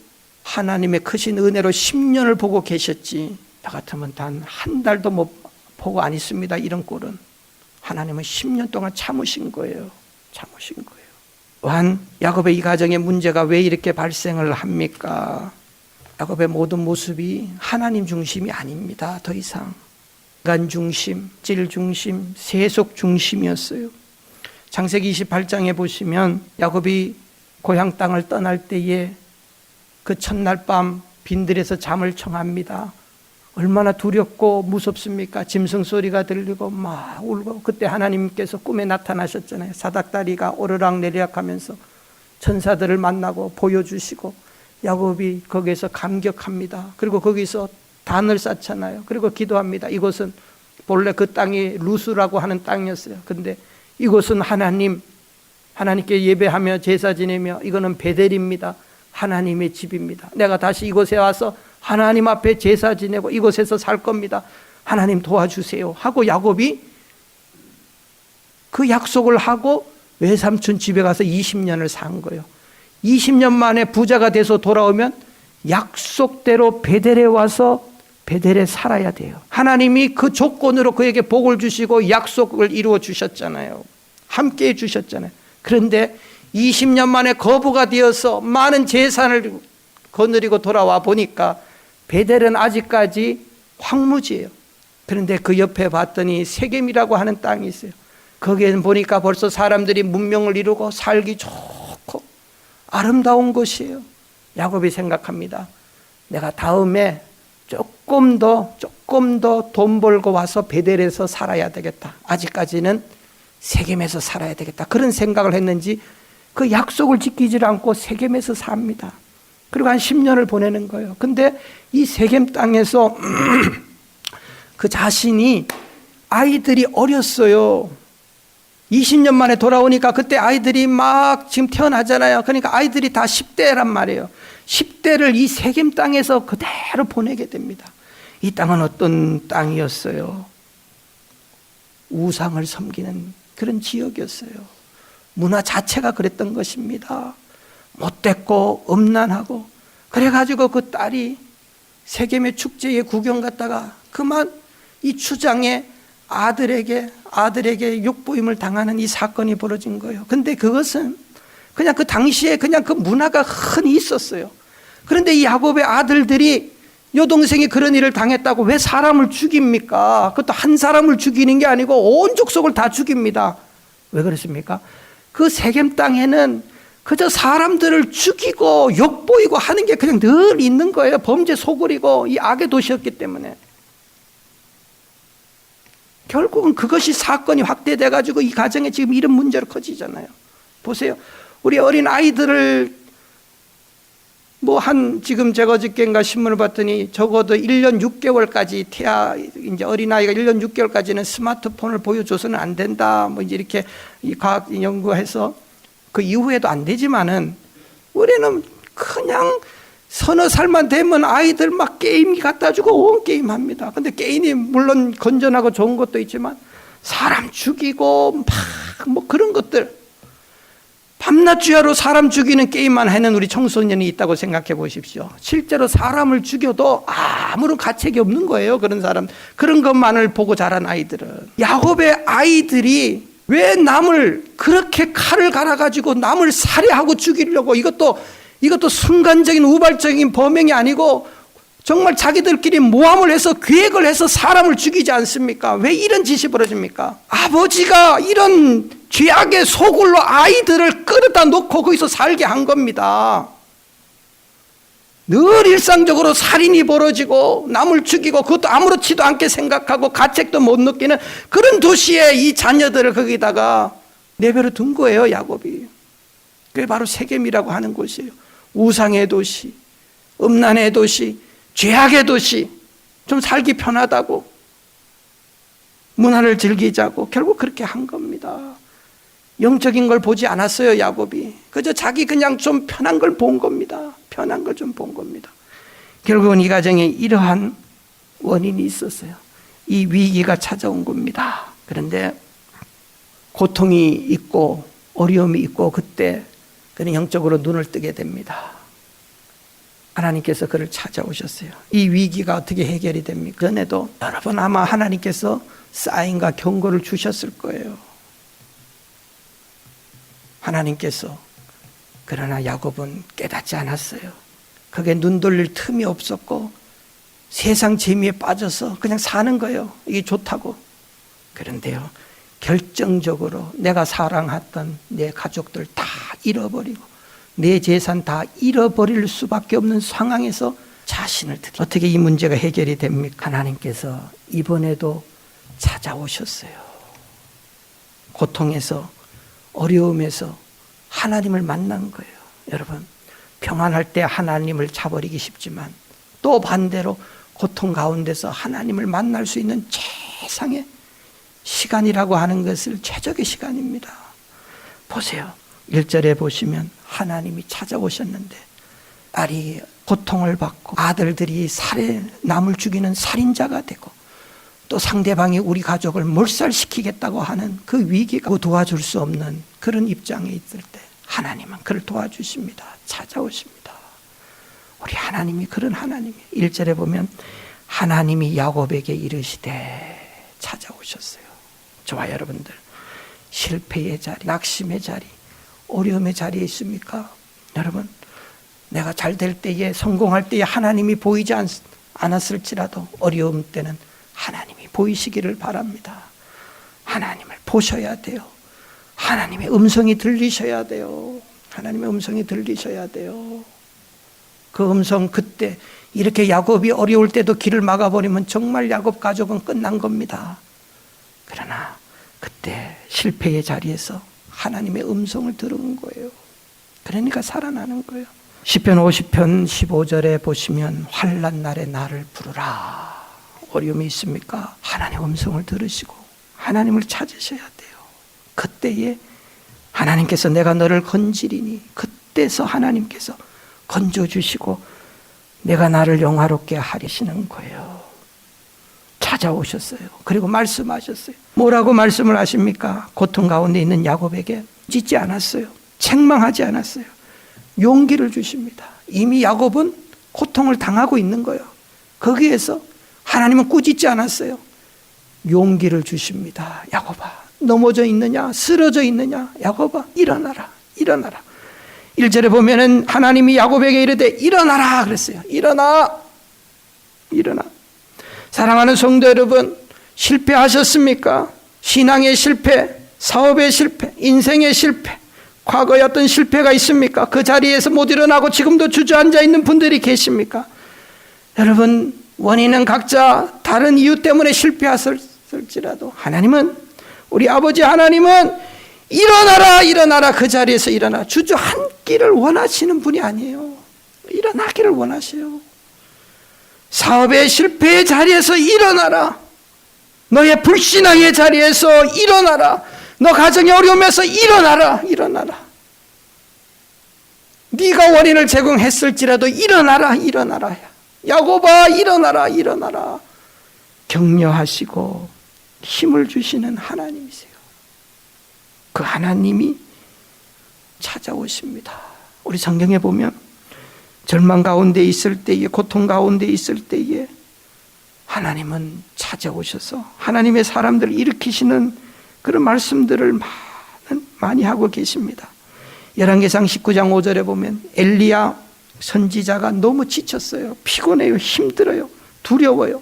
하나님의 크신 은혜로 10년을 보고 계셨지, 나 같으면 단 한 달도 못 보고 안 있습니다, 이런 꼴은. 하나님은 10년 동안 참으신 거예요. 참으신 거예요. 또한 야곱의 이 가정의 문제가 왜 이렇게 발생을 합니까? 야곱의 모든 모습이 하나님 중심이 아닙니다. 더 이상 인간 중심, 질 중심, 세속 중심이었어요. 창세기 28장에 보시면 야곱이 고향 땅을 떠날 때에 그 첫날 밤 빈들에서 잠을 청합니다. 얼마나 두렵고 무섭습니까? 짐승 소리가 들리고 막 울고. 그때 하나님께서 꿈에 나타나셨잖아요. 사닥다리가 오르락내리락 하면서 천사들을 만나고 보여주시고, 야곱이 거기에서 감격합니다. 그리고 거기서 단을 쌓잖아요. 그리고 기도합니다. 이곳은 본래 그 땅이 루스라고 하는 땅이었어요. 근데 이곳은 하나님께 예배하며 제사 지내며 이거는 베델입니다. 하나님의 집입니다. 내가 다시 이곳에 와서 하나님 앞에 제사 지내고 이곳에서 살 겁니다. 하나님 도와주세요 하고 야곱이 그 약속을 하고 외삼촌 집에 가서 20년을 산 거예요. 20년 만에 부자가 돼서 돌아오면 약속대로 베델에 와서 베델에 살아야 돼요. 하나님이 그 조건으로 그에게 복을 주시고 약속을 이루어 주셨잖아요. 함께 해 주셨잖아요. 그런데 20년 만에 거부가 되어서 많은 재산을 거느리고 돌아와 보니까 베델은 아직까지 황무지예요. 그런데 그 옆에 봤더니 세겜이라고 하는 땅이 있어요. 거기에는 보니까 벌써 사람들이 문명을 이루고 살기 좋고 아름다운 곳이에요. 야곱이 생각합니다. 내가 다음에 조금 더 돈 벌고 와서 베델에서 살아야 되겠다. 아직까지는 세겜에서 살아야 되겠다. 그런 생각을 했는지 그 약속을 지키지 않고 세겜에서 삽니다. 그리고 한 10년을 보내는 거예요. 근데 이 세겜 땅에서 그 자신이 아이들이 어렸어요. 20년 만에 돌아오니까 그때 아이들이 막 지금 태어나잖아요. 그러니까 아이들이 다 10대란 말이에요. 10대를 이 세겜 땅에서 그대로 보내게 됩니다. 이 땅은 어떤 땅이었어요? 우상을 섬기는 그런 지역이었어요. 문화 자체가 그랬던 것입니다. 못됐고 음란하고. 그래가지고 그 딸이 세겜의 축제에 구경 갔다가 그만 이 추장의 아들에게 욕보임을 당하는 이 사건이 벌어진 거예요. 근데 그것은 그냥 그 당시에 그냥 그 문화가 흔히 있었어요. 그런데 이 야곱의 아들들이 여동생이 그런 일을 당했다고 왜 사람을 죽입니까? 그것도 한 사람을 죽이는 게 아니고 온 족속을 다 죽입니다. 왜 그렇습니까? 그 세겜 땅에는 그저 사람들을 죽이고 욕보이고 하는 게 그냥 늘 있는 거예요. 범죄 소굴이고 이 악의 도시였기 때문에. 결국은 그것이 사건이 확대돼 가지고 이 가정에 지금 이런 문제로 커지잖아요. 보세요. 우리 어린 아이들을 지금 제가 어저께인가 신문을 봤더니 적어도 1년 6개월까지 이제 어린아이가 1년 6개월까지는 스마트폰을 보여줘서는 안 된다. 이제 이렇게 과학 연구해서 그 이후에도 안 되지만은 우리는 그냥 서너 살만 되면 아이들 막 게임 갖다 주고 온 게임 합니다. 근데 게임이 물론 건전하고 좋은 것도 있지만 사람 죽이고 막 뭐 그런 것들, 밤낮 주야로 사람 죽이는 게임만 하는 우리 청소년이 있다고 생각해 보십시오. 실제로 사람을 죽여도 아무런 가책이 없는 거예요. 그런 사람, 그런 것만을 보고 자란 아이들은. 야곱의 아이들이 왜 남을 그렇게 칼을 갈아가지고 남을 살해하고 죽이려고, 이것도 순간적인 우발적인 범행이 아니고 정말 자기들끼리 모함을 해서 계획을 해서 사람을 죽이지 않습니까? 왜 이런 짓이 벌어집니까? 아버지가 이런 죄악의 소굴로 아이들을 끌어다 놓고 거기서 살게 한 겁니다. 늘 일상적으로 살인이 벌어지고 남을 죽이고 그것도 아무렇지도 않게 생각하고 가책도 못 느끼는 그런 도시에 이 자녀들을 거기다가 내버려 둔 거예요, 야곱이. 그게 바로 세겜이라고 하는 곳이에요. 우상의 도시, 음란의 도시, 죄악의 도시, 좀 살기 편하다고, 문화를 즐기자고 결국 그렇게 한 겁니다. 영적인 걸 보지 않았어요, 야곱이. 그저 자기 그냥 좀 편한 걸 본 겁니다. 편한 걸 좀 본 겁니다. 결국은 이 가정에 이러한 원인이 있었어요. 이 위기가 찾아온 겁니다. 그런데 고통이 있고 어려움이 있고 그때 그는 영적으로 눈을 뜨게 됩니다. 하나님께서 그를 찾아오셨어요. 이 위기가 어떻게 해결이 됩니까? 전에도 여러 번 아마 하나님께서 사인과 경고를 주셨을 거예요. 하나님께서. 그러나 야곱은 깨닫지 않았어요. 그게 눈 돌릴 틈이 없었고 세상 재미에 빠져서 그냥 사는 거예요. 이게 좋다고. 그런데요, 결정적으로 내가 사랑했던 내 가족들 다 잃어버리고 내 재산 다 잃어버릴 수밖에 없는 상황에서 자신을 드리고, 어떻게 이 문제가 해결이 됩니까? 하나님께서 이번에도 찾아오셨어요. 고통에서, 어려움에서 하나님을 만난 거예요. 여러분, 평안할 때 하나님을 차버리기 쉽지만 또 반대로 고통 가운데서 하나님을 만날 수 있는 최상의 시간이라고 하는 것을 최적의 시간입니다. 보세요. 1절에 보시면 하나님이 찾아오셨는데 딸이 고통을 받고 아들들이 남을 죽이는 살인자가 되고 또 상대방이 우리 가족을 몰살시키겠다고 하는 그 위기가 도와줄 수 없는 그런 입장에 있을 때 하나님은 그를 도와주십니다. 찾아오십니다. 우리 하나님이 그런 하나님이에요. 1절에 보면 하나님이 야곱에게 이르시되 찾아오셨어요. 저와 여러분들, 실패의 자리, 낙심의 자리, 어려움의 자리에 있습니까? 여러분, 내가 잘 될 때에, 성공할 때에 하나님이 보이지 않았을지라도 어려움 때는 하나님이 보이시기를 바랍니다. 하나님을 보셔야 돼요. 하나님의 음성이 들리셔야 돼요. 하나님의 음성이 들리셔야 돼요. 그 음성, 그때 이렇게 야곱이 어려울 때도 길을 막아버리면 정말 야곱 가족은 끝난 겁니다. 그러나 그때 실패의 자리에서 하나님의 음성을 들은 거예요. 그러니까 살아나는 거예요. 시편 50편 15절에 보시면 환난 날에 나를 부르라. 어려움이 있습니까? 하나님의 음성을 들으시고 하나님을 찾으셔야 돼요. 그때에 하나님께서 내가 너를 건지리니, 그때서 하나님께서 건져주시고 내가 나를 영화롭게 하리시는 거예요. 찾아오셨어요. 그리고 말씀하셨어요. 뭐라고 말씀을 하십니까? 고통 가운데 있는 야곱에게 찢지 않았어요. 책망하지 않았어요. 용기를 주십니다. 이미 야곱은 고통을 당하고 있는 거예요. 거기에서 하나님은 꾸짖지 않았어요. 용기를 주십니다. 야곱아, 넘어져 있느냐? 쓰러져 있느냐? 야곱아, 일어나라. 일어나라. 1절에 보면은 하나님이 야곱에게 이르되 일어나라 그랬어요. 일어나. 일어나. 사랑하는 성도 여러분, 실패하셨습니까? 신앙의 실패, 사업의 실패, 인생의 실패, 과거에 어떤 실패가 있습니까? 그 자리에서 못 일어나고 지금도 주저앉아 있는 분들이 계십니까? 여러분, 원인은 각자 다른 이유 때문에 실패하셨을지라도 하나님은, 우리 아버지 하나님은 일어나라, 일어나라, 그 자리에서 일어나. 주저앉기를 원하시는 분이 아니에요. 일어나기를 원하세요. 사업의 실패의 자리에서 일어나라. 너의 불신앙의 자리에서 일어나라. 너 가정의 어려움에서 일어나라. 일어나라. 네가 원인을 제공했을지라도 일어나라. 일어나라. 야곱아, 일어나라. 일어나라. 격려하시고 힘을 주시는 하나님이세요. 그 하나님이 찾아오십니다. 우리 성경에 보면 절망 가운데 있을 때에, 고통 가운데 있을 때에 하나님은 찾아오셔서 하나님의 사람들을 일으키시는 그런 말씀들을 많이 하고 계십니다. 열왕기상 19장 5절에 보면 엘리야 선지자가 너무 지쳤어요. 피곤해요. 힘들어요. 두려워요.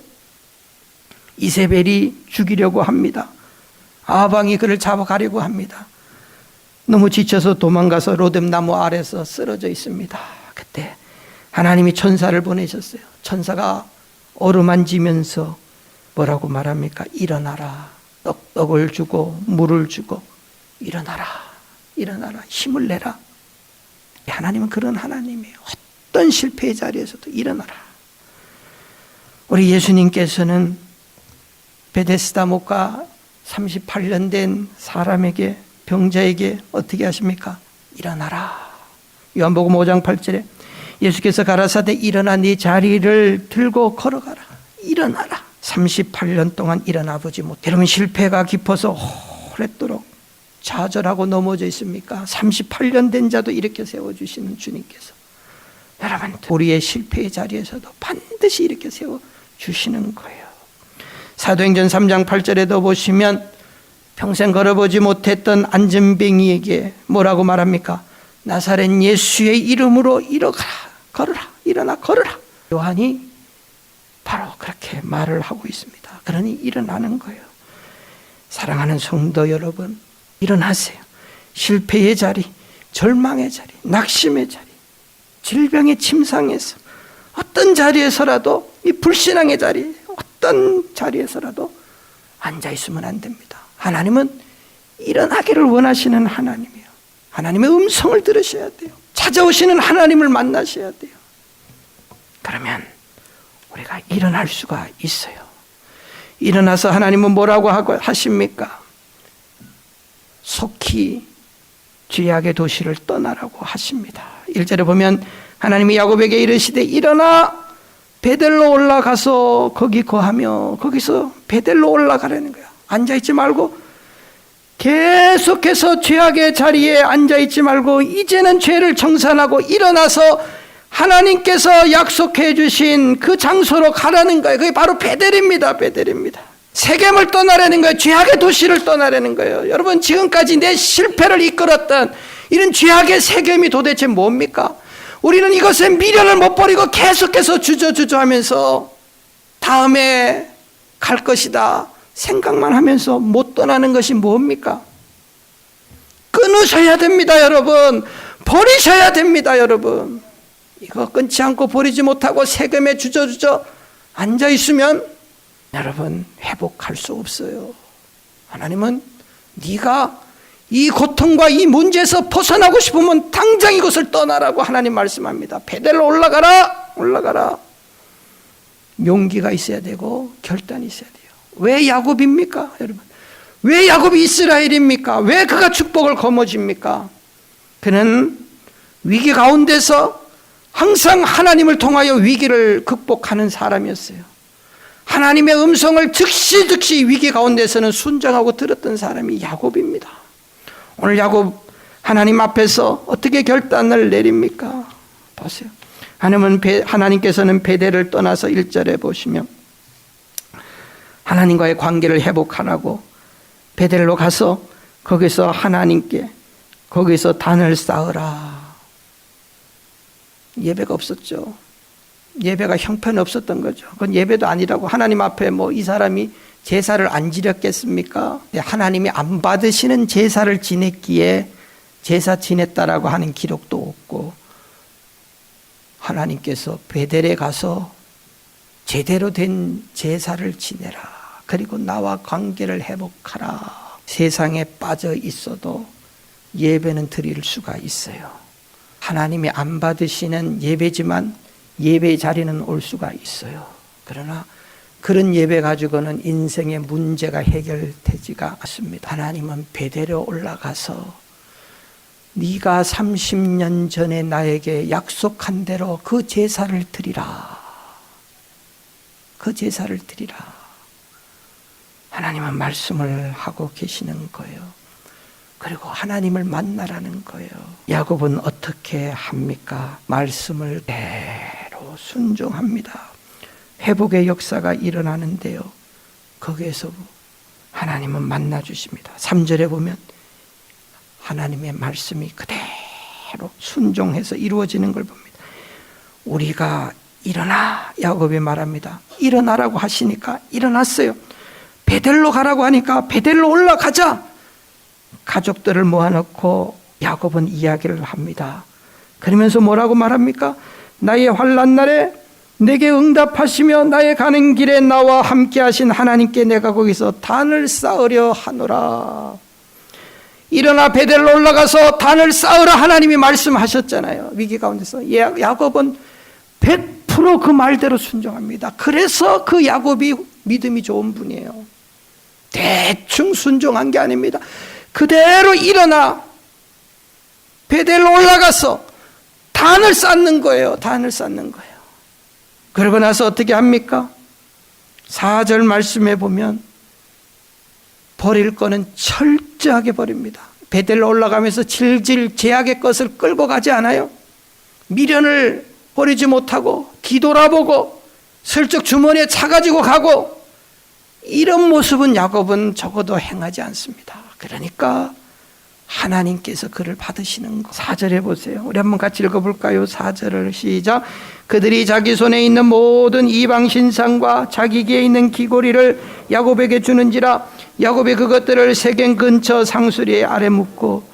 이세벨이 죽이려고 합니다. 아방이 그를 잡아가려고 합니다. 너무 지쳐서 도망가서 로뎀나무 아래서 쓰러져 있습니다. 그때 하나님이 천사를 보내셨어요. 천사가 어루만지면서 뭐라고 말합니까? 일어나라. 떡을 주고 물을 주고 일어나라. 일어나라. 힘을 내라. 하나님은 그런 하나님이에요. 어떤 실패의 자리에서도 일어나라. 우리 예수님께서는 베데스다 못가 38년 된 사람에게, 병자에게 어떻게 하십니까? 일어나라. 요한복음 5장 8절에 예수께서 가라사대 일어나 네 자리를 들고 걸어가라. 일어나라. 38년 동안 일어나 보지 못해. 여러분 실패가 깊어서 오랫도록 좌절하고 넘어져 있습니까? 38년 된 자도 이렇게 세워주시는 주님께서 여러분 우리의 실패의 자리에서도 반드시 이렇게 세워주시는 거예요. 사도행전 3장 8절에도 보시면 평생 걸어보지 못했던 안전뱅이에게 뭐라고 말합니까? 나사렛 예수의 이름으로 일어가라. 걸어라. 일어나 걸어라. 요한이 바로 그렇게 말을 하고 있습니다. 그러니 일어나는 거예요. 사랑하는 성도 여러분, 일어나세요. 실패의 자리, 절망의 자리, 낙심의 자리, 질병의 침상에서 어떤 자리에서라도, 이 불신앙의 자리, 어떤 자리에서라도 앉아있으면 안 됩니다. 하나님은 일어나기를 원하시는 하나님이에요. 하나님의 음성을 들으셔야 돼요. 찾아오시는 하나님을 만나셔야 돼요. 그러면 우리가 일어날 수가 있어요. 일어나서 하나님은 뭐라고 하십니까? 속히 죄악의 도시를 떠나라고 하십니다. 1절에 보면 하나님이 야곱에게 이르시되 일어나 베델로 올라가서 거기 거하며, 거기서 베델로 올라가라는 거야. 앉아있지 말고 계속해서 죄악의 자리에 앉아있지 말고 이제는 죄를 청산하고 일어나서 하나님께서 약속해 주신 그 장소로 가라는 거예요. 그게 바로 베델입니다. 베델입니다. 세겜을 떠나라는 거예요. 죄악의 도시를 떠나라는 거예요. 여러분 지금까지 내 실패를 이끌었던 이런 죄악의 세겜이 도대체 뭡니까? 우리는 이것에 미련을 못 버리고 계속해서 주저주저하면서 다음에 갈 것이다 생각만 하면서 못 떠나는 것이 뭡니까? 끊으셔야 됩니다, 여러분. 버리셔야 됩니다, 여러분. 이거 끊지 않고 버리지 못하고 세금에 주저주저 앉아있으면 여러분 회복할 수 없어요. 하나님은 네가 이 고통과 이 문제에서 벗어나고 싶으면 당장 이것을 떠나라고 하나님 말씀합니다. 베델로 올라가라. 올라가라. 용기가 있어야 되고 결단이 있어야 돼요. 왜 야곱입니까? 여러분 왜 야곱이 이스라엘입니까? 왜 그가 축복을 거머쥡니까? 그는 위기 가운데서 항상 하나님을 통하여 위기를 극복하는 사람이었어요. 하나님의 음성을 즉시 위기 가운데서는 순종하고 들었던 사람이 야곱입니다. 오늘 야곱 하나님 앞에서 어떻게 결단을 내립니까? 보세요. 하나님께서는 베델을 떠나서 1절에 보시면 하나님과의 관계를 회복하라고 베델로 가서 거기서 하나님께 거기서 단을 쌓으라. 예배가 없었죠. 예배가 형편없었던 거죠. 그건 예배도 아니라고. 하나님 앞에 뭐 이 사람이 제사를 안 지냈겠습니까? 하나님이 안 받으시는 제사를 지냈기에 제사 지냈다라고 하는 기록도 없고, 하나님께서 베델에 가서 제대로 된 제사를 지내라. 그리고 나와 관계를 회복하라. 세상에 빠져 있어도 예배는 드릴 수가 있어요. 하나님이 안 받으시는 예배지만 예배의 자리는 올 수가 있어요. 그러나 그런 예배 가지고는 인생의 문제가 해결되지가 않습니다. 하나님은 베델에 올라가서 네가 30년 전에 나에게 약속한 대로 그 제사를 드리라. 그 제사를 드리라. 하나님은 말씀을 하고 계시는 거예요. 그리고 하나님을 만나라는 거예요. 야곱은 어떻게 합니까? 말씀을 대로 순종합니다. 회복의 역사가 일어나는데요. 거기에서 하나님은 만나 주십니다. 3절에 보면 하나님의 말씀이 그대로 순종해서 이루어지는 걸 봅니다. 우리가 일어나, 야곱이 말합니다. 일어나라고 하시니까 일어났어요. 베델로 가라고 하니까 베델로 올라가자. 가족들을 모아놓고 야곱은 이야기를 합니다. 그러면서 뭐라고 말합니까? 나의 환난 날에 내게 응답하시며 나의 가는 길에 나와 함께 하신 하나님께 내가 거기서 단을 쌓으려 하노라. 일어나 베델로 올라가서 단을 쌓으라 하나님이 말씀하셨잖아요. 위기 가운데서. 야곱은 100% 그 말대로 순종합니다. 그래서 그 야곱이 믿음이 좋은 분이에요. 대충 순종한 게 아닙니다. 그대로 일어나 베델로 올라가서 단을 쌓는 거예요. 단을 쌓는 거예요. 그러고 나서 어떻게 합니까? 4절 말씀에 보면 버릴 거는 철저하게 버립니다. 베델로 올라가면서 질질 제약의 것을 끌고 가지 않아요. 미련을 버리지 못하고 뒤돌아보고 슬쩍 주머니에 차가지고 가고, 이런 모습은 야곱은 적어도 행하지 않습니다. 그러니까 하나님께서 그를 받으시는 거. 4절에 보세요. 우리 한번 같이 읽어볼까요? 4절을 시작. 그들이 자기 손에 있는 모든 이방 신상과 자기 귀에 있는 귀고리를 야곱에게 주는지라. 야곱이 그것들을 세겜 근처 상수리 아래 묻고,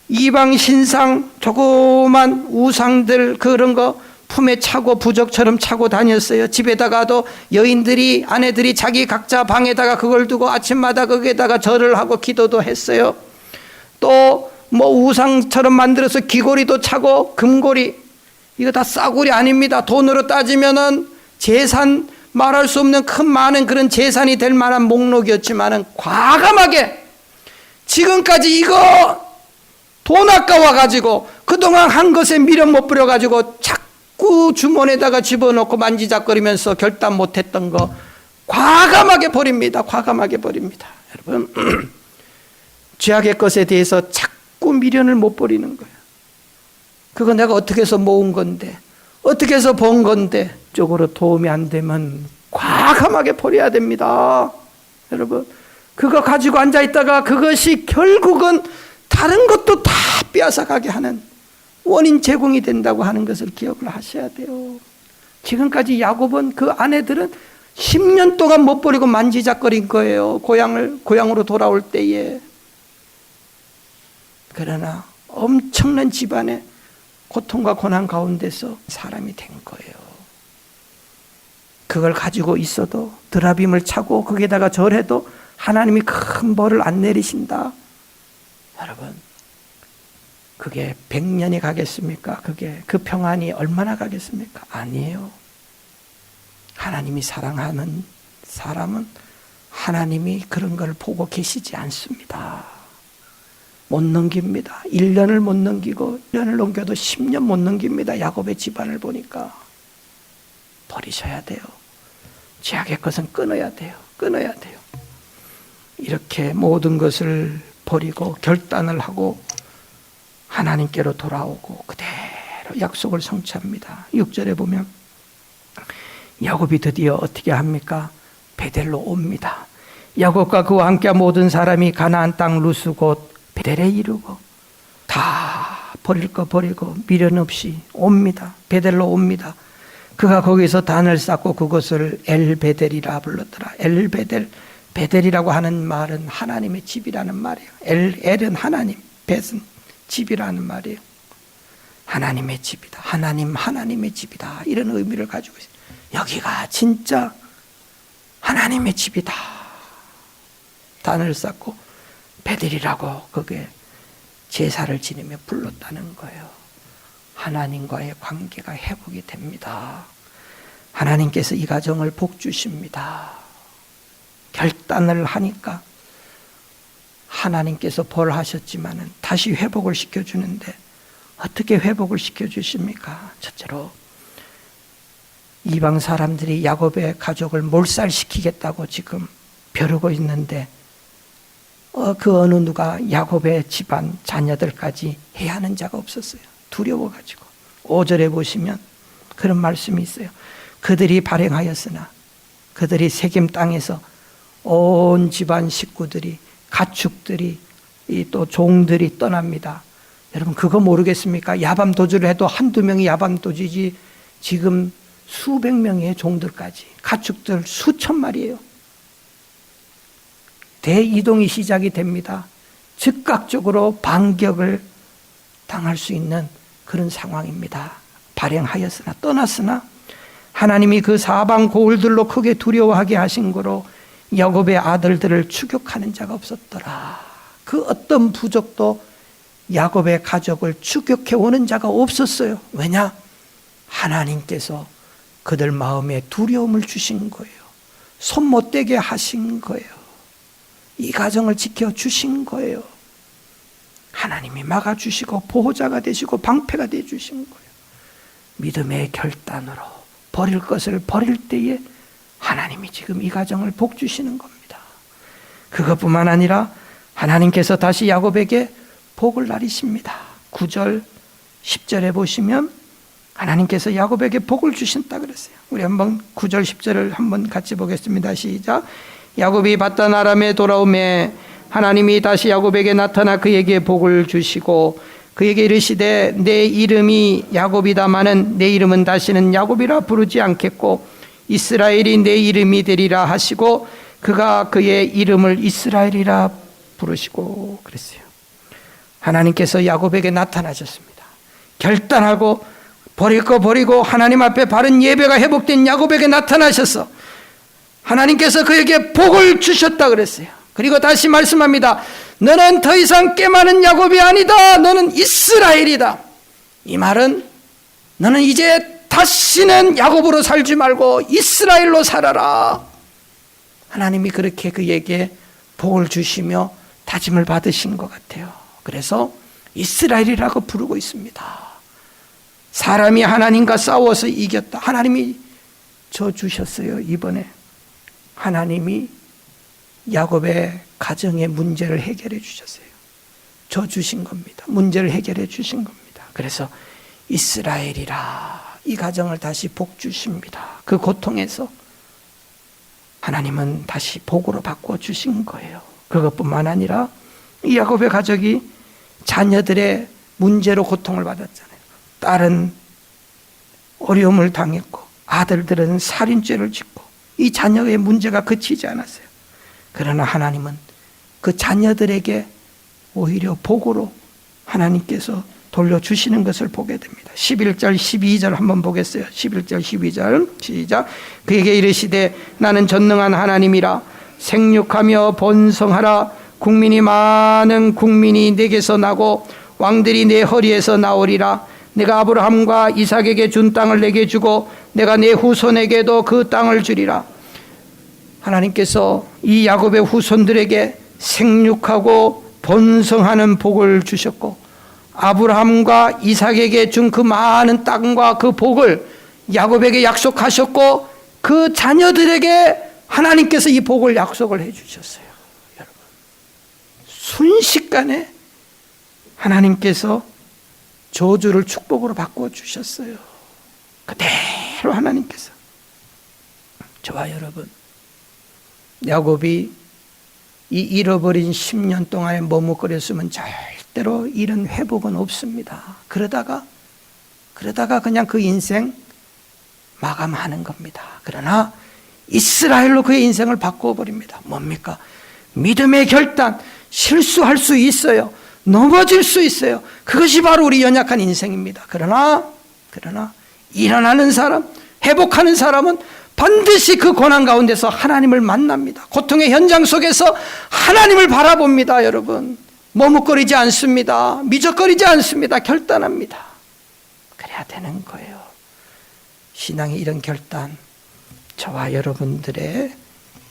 이방 신상, 조그만 우상들 그런 거 품에 차고 부적처럼 차고 다녔어요. 집에다가도 여인들이, 아내들이 자기 각자 방에다가 그걸 두고 아침마다 거기에다가 절을 하고 기도도 했어요. 또 뭐 우상처럼 만들어서 귀고리도 차고, 금고리, 이거 다 싸구려 아닙니다. 돈으로 따지면은 재산, 말할 수 없는 큰 많은 그런 재산이 될 만한 목록이었지만은 과감하게 지금까지 이거 돈 아까워가지고 그동안 한 것에 미련 못 부려가지고 자꾸 주머니에다가 집어넣고 만지작거리면서 결단 못했던 거 과감하게 버립니다. 과감하게 버립니다. 여러분, 죄악의 것에 대해서 자꾸 미련을 못 버리는 거예요. 그거 내가 어떻게 해서 모은 건데, 어떻게 해서 번 건데, 쪽으로 도움이 안 되면 과감하게 버려야 됩니다. 여러분, 그거 가지고 앉아있다가 그것이 결국은 다른 것도 다 빼앗아가게 하는 원인 제공이 된다고 하는 것을 기억을 하셔야 돼요. 지금까지 야곱은, 그 아내들은 10년 동안 못 버리고 만지작거린 거예요. 고향으로 돌아올 때에. 그러나 엄청난 집안의 고통과 고난 가운데서 사람이 된 거예요. 그걸 가지고 있어도, 드라빔을 차고 거기에다가 절해도 하나님이 큰 벌을 안 내리신다. 여러분, 그게 100년이 가겠습니까? 그 평안이 얼마나 가겠습니까? 아니에요. 하나님이 사랑하는 사람은 하나님이 그런 걸 보고 계시지 않습니다. 못 넘깁니다. 1년을 못 넘기고 1년을 넘겨도 10년 못 넘깁니다. 야곱의 집안을 보니까. 버리셔야 돼요. 죄악의 것은 끊어야 돼요. 끊어야 돼요. 이렇게 모든 것을 버리고 결단을 하고 하나님께로 돌아오고 그대로 약속을 성취합니다. 6절에 보면 야곱이 드디어 어떻게 합니까? 베델로 옵니다. 야곱과 그와 함께 모든 사람이 가나안 땅 루스 곧 베델에 이르고, 다 버릴 거 버리고 미련 없이 옵니다. 베델로 옵니다. 그가 거기서 단을 쌓고 그것을 엘베델이라 불렀더라. 엘베델, 베델이라고 하는 말은 하나님의 집이라는 말이에요. 엘은 하나님, 벳은 집이라는 말이에요. 하나님의 집이다. 하나님의 집이다. 이런 의미를 가지고 있어요. 여기가 진짜 하나님의 집이다. 단을 쌓고 베델이라고 거기에 제사를 지내며 불렀다는 거예요. 하나님과의 관계가 회복이 됩니다. 하나님께서 이 가정을 복 주십니다. 결단을 하니까 하나님께서 벌하셨지만은 다시 회복을 시켜주는데, 어떻게 회복을 시켜주십니까? 첫째로 이방 사람들이 야곱의 가족을 몰살시키겠다고 지금 겨루고 있는데 그 어느 누가 야곱의 집안 자녀들까지 해야 하는 자가 없었어요. 두려워가지고. 5절에 보시면 그런 말씀이 있어요. 그들이 발행하였으나 그들이 세겜 땅에서 온 집안 식구들이, 가축들이, 또 종들이 떠납니다. 여러분 그거 모르겠습니까? 야밤도주를 해도 한두 명이 야밤도주지 지금 수백 명의 종들까지, 가축들 수천 마리예요. 대이동이 시작이 됩니다. 즉각적으로 반격을 당할 수 있는 그런 상황입니다. 발행하였으나, 떠났으나 하나님이 그 사방 고을들로 크게 두려워하게 하신 거로 야곱의 아들들을 추격하는 자가 없었더라. 그 어떤 부족도 야곱의 가족을 추격해 오는 자가 없었어요. 왜냐? 하나님께서 그들 마음에 두려움을 주신 거예요. 손 못 대게 하신 거예요. 이 가정을 지켜주신 거예요. 하나님이 막아주시고 보호자가 되시고 방패가 되어주신 거예요. 믿음의 결단으로 버릴 것을 버릴 때에 하나님이 지금 이 가정을 복 주시는 겁니다. 그것뿐만 아니라 하나님께서 다시 야곱에게 복을 나리십니다. 9절 10절에 보시면 하나님께서 야곱에게 복을 주신다 그랬어요. 우리 한번 9절 10절을 한번 같이 보겠습니다. 시작. 야곱이 밧단 아람에 돌아오매 하나님이 다시 야곱에게 나타나 그에게 복을 주시고 그에게 이르시되 내 이름이 야곱이다마는 내 이름은 다시는 야곱이라 부르지 않겠고 이스라엘이 내 이름이 되리라 하시고 그가 그의 이름을 이스라엘이라 부르시고 그랬어요. 하나님께서 야곱에게 나타나셨습니다. 결단하고 버릴 거 버리고 하나님 앞에 바른 예배가 회복된 야곱에게 나타나셔서 하나님께서 그에게 복을 주셨다 그랬어요. 그리고 다시 말씀합니다. 너는 더 이상 꽤 많은 야곱이 아니다. 너는 이스라엘이다. 이 말은 너는 이제 다시는 야곱으로 살지 말고 이스라엘로 살아라. 하나님이 그렇게 그에게 복을 주시며 다짐을 받으신 것 같아요. 그래서 이스라엘이라고 부르고 있습니다. 사람이 하나님과 싸워서 이겼다. 하나님이 저 주셨어요. 이번에 하나님이 야곱의 가정의 문제를 해결해 주셨어요. 저 주신 겁니다. 문제를 해결해 주신 겁니다. 그래서 이스라엘이라 이 가정을 다시 복 주십니다. 그 고통에서 하나님은 다시 복으로 바꿔 주신 거예요. 그것뿐만 아니라 이 야곱의 가족이 자녀들의 문제로 고통을 받았잖아요. 딸은 어려움을 당했고 아들들은 살인죄를 짓고 이 자녀의 문제가 그치지 않았어요. 그러나 하나님은 그 자녀들에게 오히려 복으로 하나님께서 돌려주시는 것을 보게 됩니다. 11절 12절 한번 보겠어요. 11절 12절 시작. 그에게 이르시되 나는 전능한 하나님이라 생육하며 번성하라. 국민이 많은 국민이 내게서 나고 왕들이 내 허리에서 나오리라. 내가 아브라함과 이삭에게 준 땅을 내게 주고 내가 내 후손에게도 그 땅을 주리라. 하나님께서 이 야곱의 후손들에게 생육하고 번성하는 복을 주셨고 아브라함과 이삭에게 준 그 많은 땅과 그 복을 야곱에게 약속하셨고 그 자녀들에게 하나님께서 이 복을 약속을 해 주셨어요. 여러분, 순식간에 하나님께서 저주를 축복으로 바꿔 주셨어요. 그대로 하나님께서. 저와 여러분, 야곱이 이 잃어버린 10년 동안에 머뭇거렸으면 절대로 이런 회복은 없습니다. 그러다가 그냥 그 인생 마감하는 겁니다. 그러나 이스라엘로 그의 인생을 바꿔버립니다. 뭡니까? 믿음의 결단. 실수할 수 있어요. 넘어질 수 있어요. 그것이 바로 우리 연약한 인생입니다. 그러나 일어나는 사람, 회복하는 사람은 반드시 그 고난 가운데서 하나님을 만납니다. 고통의 현장 속에서 하나님을 바라봅니다. 여러분, 머뭇거리지 않습니다. 미적거리지 않습니다. 결단합니다. 그래야 되는 거예요. 신앙의 이런 결단, 저와 여러분들의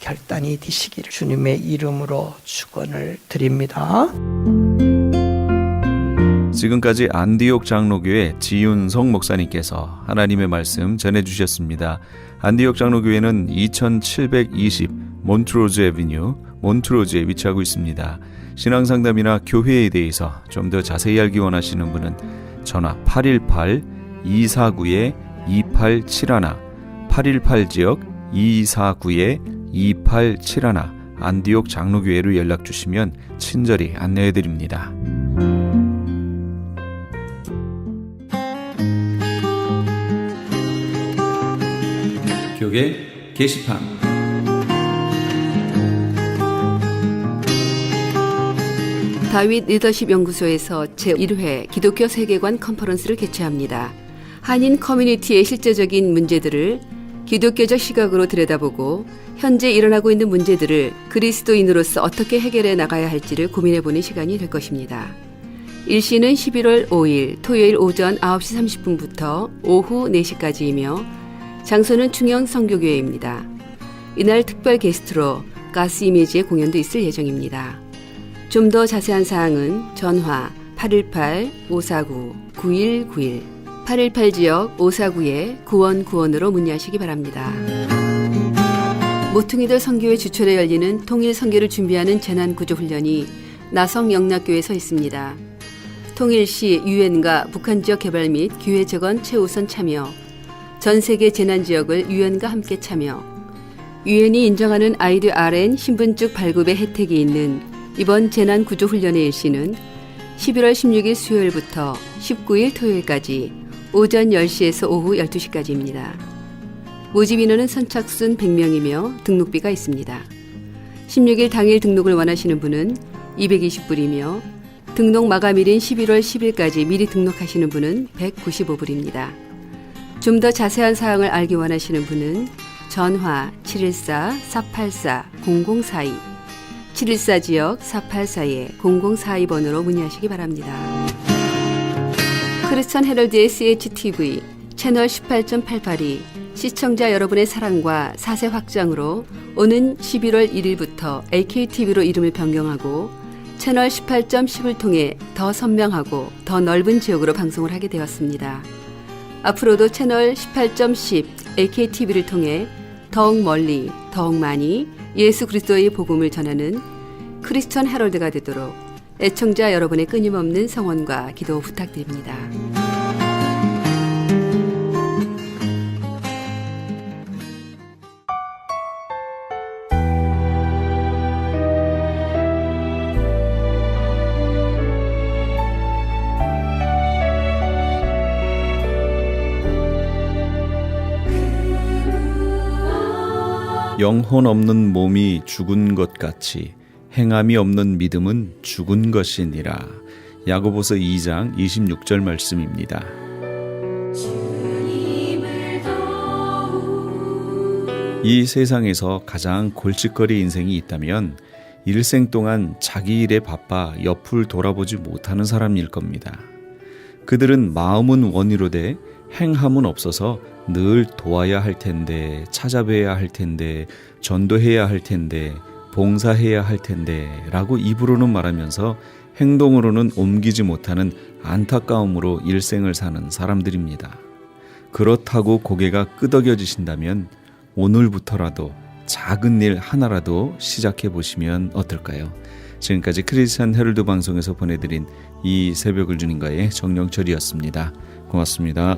결단이 되시기를 주님의 이름으로 축원을 드립니다. 지금까지 안디옥 장로교회 지윤성 목사님께서 하나님의 말씀 전해주셨습니다. 안디옥 장로교회는 2720 몬트로즈 애비뉴, 몬트로즈에 위치하고 있습니다. 신앙상담이나 교회에 대해서 좀 더 자세히 알기 원하시는 분은 전화 818-249-2871, 818지역 249-2871 안디옥 장로교회로 연락 주시면 친절히 안내해 드립니다. 교계 게시판. 다윗 리더십 연구소에서 제1회 기독교 세계관 컨퍼런스를 개최합니다. 한인 커뮤니티의 실제적인 문제들을 기독교적 시각으로 들여다보고 현재 일어나고 있는 문제들을 그리스도인으로서 어떻게 해결해 나가야 할지를 고민해보는 시간이 될 것입니다. 일시는 11월 5일 토요일 오전 9시 30분부터 오후 4시까지이며 장소는 중영 선교교회입니다. 이날 특별 게스트로 가스 이미지의 공연도 있을 예정입니다. 좀 더 자세한 사항은 전화 818-549-9191, 818지역 549-9191으로 문의하시기 바랍니다. 모퉁이들 선교회 주철에 열리는 통일 선교를 준비하는 재난구조훈련이 나성 영락교에서 있습니다. 통일시 유엔과 북한 지역 개발 및 기회 재건 최우선 참여, 전 세계 재난지역을 유엔과 함께 참여, 유엔이 인정하는 IDRN 신분증 발급의 혜택이 있는 이번 재난구조훈련의 일시는 11월 16일 수요일부터 19일 토요일까지 오전 10시에서 오후 12시까지입니다. 모집 인원은 선착순 100명이며 등록비가 있습니다. 16일 당일 등록을 원하시는 분은 220불이며 등록 마감일인 11월 10일까지 미리 등록하시는 분은 195불입니다. 좀 더 자세한 사항을 알기 원하시는 분은 전화 714-484-0042, 714지역 484-0042번으로 문의하시기 바랍니다. 크리스천 헤럴드의 CHTV 채널 18.88이 시청자 여러분의 사랑과 사세 확장으로 오는 11월 1일부터 AKTV로 이름을 변경하고 채널 18.10을 통해 더 선명하고 더 넓은 지역으로 방송을 하게 되었습니다. 앞으로도 채널 18.10 AKTV를 통해 더욱 멀리, 더욱 많이 예수 그리스도의 복음을 전하는 크리스천 헤럴드가 되도록 애청자 여러분의 끊임없는 성원과 기도 부탁드립니다. 영혼 없는 몸이 죽은 것 같이 행함이 없는 믿음은 죽은 것이니라. 야고보서 2장 26절 말씀입니다. 이 세상에서 가장 골칫거리 인생이 있다면 일생 동안 자기 일에 바빠 옆을 돌아보지 못하는 사람일 겁니다. 그들은 마음은 원이로되 행함은 없어서 늘 도와야 할 텐데, 찾아뵈야 할 텐데, 전도해야 할 텐데, 봉사해야 할 텐데 라고 입으로는 말하면서 행동으로는 옮기지 못하는 안타까움으로 일생을 사는 사람들입니다. 그렇다고 고개가 끄덕여지신다면 오늘부터라도 작은 일 하나라도 시작해 보시면 어떨까요? 지금까지 크리스천 헤럴드 방송에서 보내드린 이 새벽을 주님과의 정령철이었습니다. 고맙습니다.